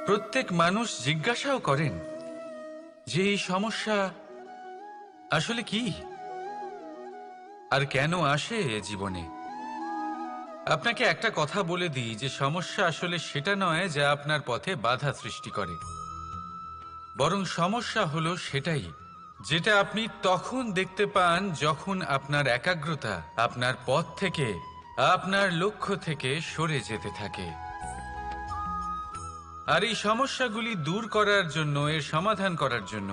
প্রত্যেক মানুষ জিজ্ঞাসাও করেন যে এই সমস্যা আসলে কি আর কেন আসে এ জীবনে। আপনাকে একটা কথা বলে দিই যে সমস্যা আসলে সেটা নয় যা আপনার পথে বাধা সৃষ্টি করে, বরং সমস্যা হলো সেটাই যেটা আপনি তখন দেখতে পান যখন আপনার একাগ্রতা আপনার পথ থেকে, আপনার লক্ষ্য থেকে সরে যেতে থাকে। আর এই সমস্যাগুলি দূর করার জন্য, এর সমাধান করার জন্য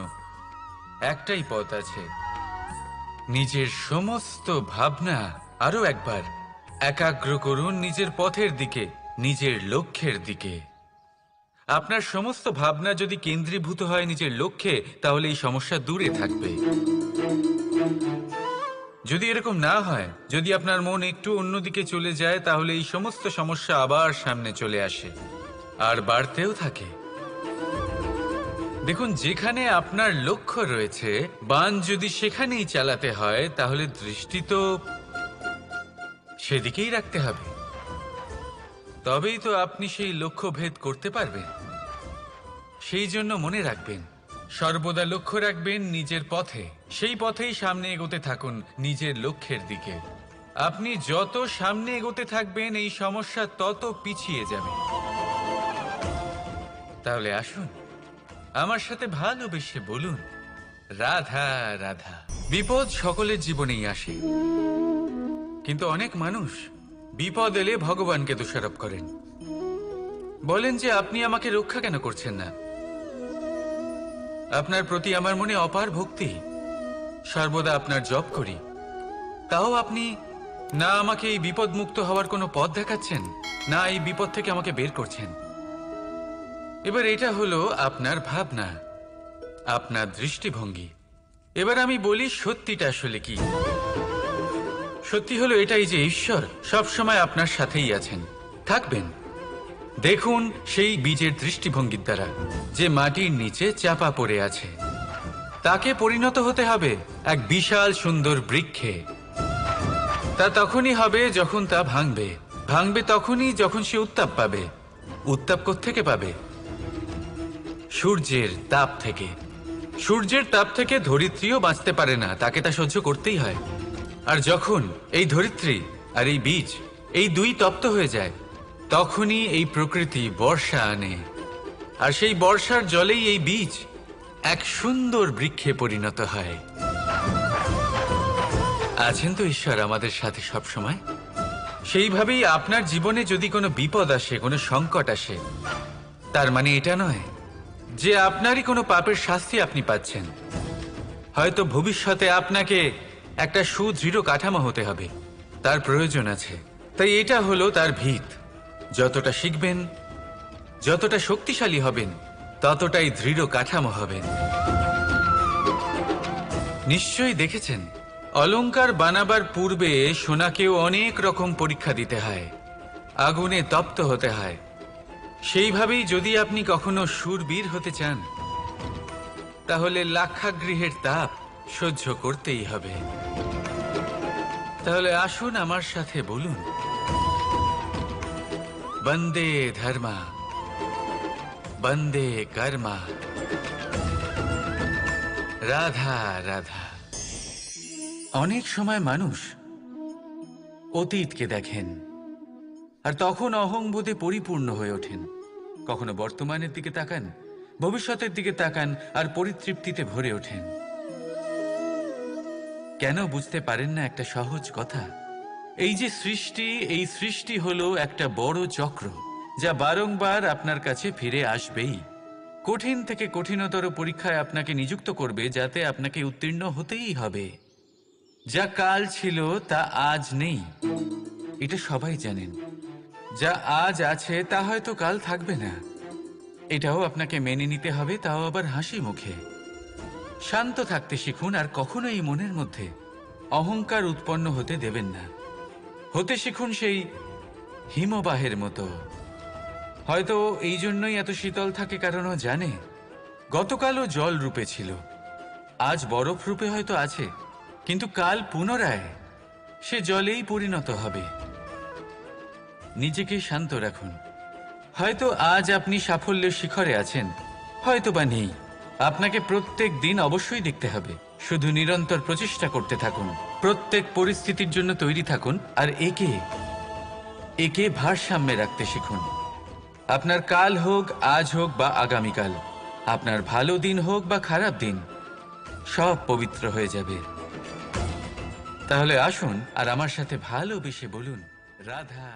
একটাই পথ আছে। নিজের সমস্ত ভাবনা আরো একবার একাগ্র করুন নিজের পথের দিকে, নিজের লক্ষ্যের দিকে। আপনার সমস্ত ভাবনা যদি কেন্দ্রীভূত হয় নিজের লক্ষ্যে, তাহলে এই সমস্যা দূরে থাকবে। যদি এরকম না হয়, যদি আপনার মন একটু অন্যদিকে চলে যায়, তাহলে এই সমস্ত সমস্যা আবার সামনে চলে আসে আর বাড়তেও থাকে। দেখুন, যেখানে আপনার লক্ষ্য রয়েছে, বাণ যদি সেখানেই চালাতে হয়, তাহলে দৃষ্টি তো সেদিকেই রাখতে হবে। তবেই তো আপনি সেই লক্ষ্য ভেদ করতে পারবেন। সেই জন্য মনে রাখবেন, সর্বদা লক্ষ্য রাখবেন নিজের পথে, সেই পথেই সামনে এগোতে থাকুন নিজের লক্ষ্যের দিকে। আপনি যত সামনে এগোতে থাকবেন, এই সমস্যা তত পিছিয়ে যাবে। তাহলে আসুন আমার সাথে ভালোবেসে বলুন, রাধা রাধা। বিপদ সকলের জীবনেই আসে, কিন্তু অনেক মানুষ বিপদ এলে ভগবানকে দোষারোপ করেন, বলেন যে আপনি আমাকে রক্ষা কেন করছেন না? আপনার প্রতি আমার মনে অপার ভক্তি, সর্বদা আপনার জপ করি, তাও আপনি না আমাকে এই বিপদ মুক্ত হওয়ার কোনো পথ দেখাচ্ছেন, না এই বিপদ থেকে আমাকে বের করছেন। এবার এটা হলো আপনার ভাবনা, আপনার দৃষ্টিভঙ্গি। এবার আমি বলি সত্যিটা আসলে কি। সত্যি হলো এটাই যে ঈশ্বর সবসময় আপনার সাথেই আছেন, থাকবেন। দেখুন সেই বীজের দৃষ্টিভঙ্গির দ্বারা, যে মাটির নিচে চাপা পড়ে আছে, তাকে পরিণত হতে হবে এক বিশাল সুন্দর বৃক্ষে। তা তখনই হবে যখন তা ভাঙবে, ভাঙবে তখনই যখন সে উত্তাপ পাবে। উত্তাপ কোত্থেকে পাবে? সূর্যের তাপ থেকে। সূর্যের তাপ থেকে ধরিত্রীও বাঁচতে পারে না, তাকে তা সহ্য করতেই হয়। আর যখন এই ধরিত্রী আর এই বীজ, এই দুই তপ্ত হয়ে যায়, তখনই এই প্রকৃতি বর্ষা আনে, আর সেই বর্ষার জলেই এই বীজ এক সুন্দর বৃক্ষে পরিণত হয়। আছেন তো ঈশ্বর আমাদের সাথে সব সময়। সেইভাবেই আপনার জীবনে যদি কোনো বিপদ আসে, কোনো সংকট আসে, তার মানে এটা নয় যে আপনারই কোনো পাপের শাস্তি আপনি পাচ্ছেন। হয়তো ভবিষ্যতে আপনাকে একটা সুদৃঢ় কাঠামো হতে হবে, তার প্রয়োজন আছে। তাই এটা হলো তার ভিত। যতটা শিখবেন, যতটা শক্তিশালী হবেন, ততটাই দৃঢ় কাঠামো হবেন। নিশ্চয়ই দেখেছেন, অলংকার বানাবার পূর্বে সোনাকেও অনেক রকম পরীক্ষা দিতে হয়, আগুনে তপ্ত হতে হয়। সেইভাবেই যদি আপনি কখনো শূরবীর হতে চান, তাহলে লাক্ষাগৃহের তাপ সহ্য করতেই হবে। তাহলে আসুন আমার সাথে বলুন, বন্দে ধর্মা, বন্দে কর্মা, রাধা রাধা। অনেক সময় মানুষ অতীতকে দেখেন আর তখন অহংবোধে পরিপূর্ণ হয়ে ওঠেন। কখনো বর্তমানের দিকে তাকান, ভবিষ্যতের দিকে তাকান আর পরিতৃপ্তিতে ভরে ওঠেন। কেন বুঝতে পারেন না একটা সহজ কথা? এই যে সৃষ্টি, এই সৃষ্টি হলো একটা বড় চক্র, যা বারংবার আপনার কাছে ফিরে আসবেই। কঠিন থেকে কঠিনতর পরীক্ষায় আপনাকে নিযুক্ত করবে, যাতে আপনাকে উত্তীর্ণ হতেই হবে। যা কাল ছিল তা আজ নেই, এটা সবাই জানেন। যা আজ আছে তা হয়তো কাল থাকবে না, এটাও আপনাকে মেনে নিতে হবে, তাও আবার হাসি মুখে। শান্ত থাকতে শিখুন আর কখনোই মনের মধ্যে অহংকার উৎপন্ন হতে দেবেন না। হতে শিখুন সেই হিমবাহের মতো। হয়তো এই জন্যই এত শীতল থাকে, কারণ ও জানে গতকালও জল রূপে ছিল, আজ বরফ রূপে হয়তো আছে, কিন্তু কাল পুনরায় সে জলেই পরিণত হবে। নিজেকে শান্ত রাখুন। হয়তো আজ আপনি সাফল্যের শিখরে আছেন, হয়তো বা নেই। আপনাকে প্রত্যেক দিন অবশ্যই দেখতে হবে। শুধু নিরন্তর প্রচেষ্টা করতে থাকুন, প্রত্যেক পরিস্থিতির জন্য তৈরি থাকুন, আর একে ভারসাম্যে রাখতে শিখুন। আপনার কাল হোক, আজ হোক বা আগামীকাল, আপনার ভালো দিন হোক বা খারাপ দিন, সব পবিত্র হয়ে যাবে। তাহলে আসুন আর আমার সাথে ভালোবেসে বলুন, রাধা।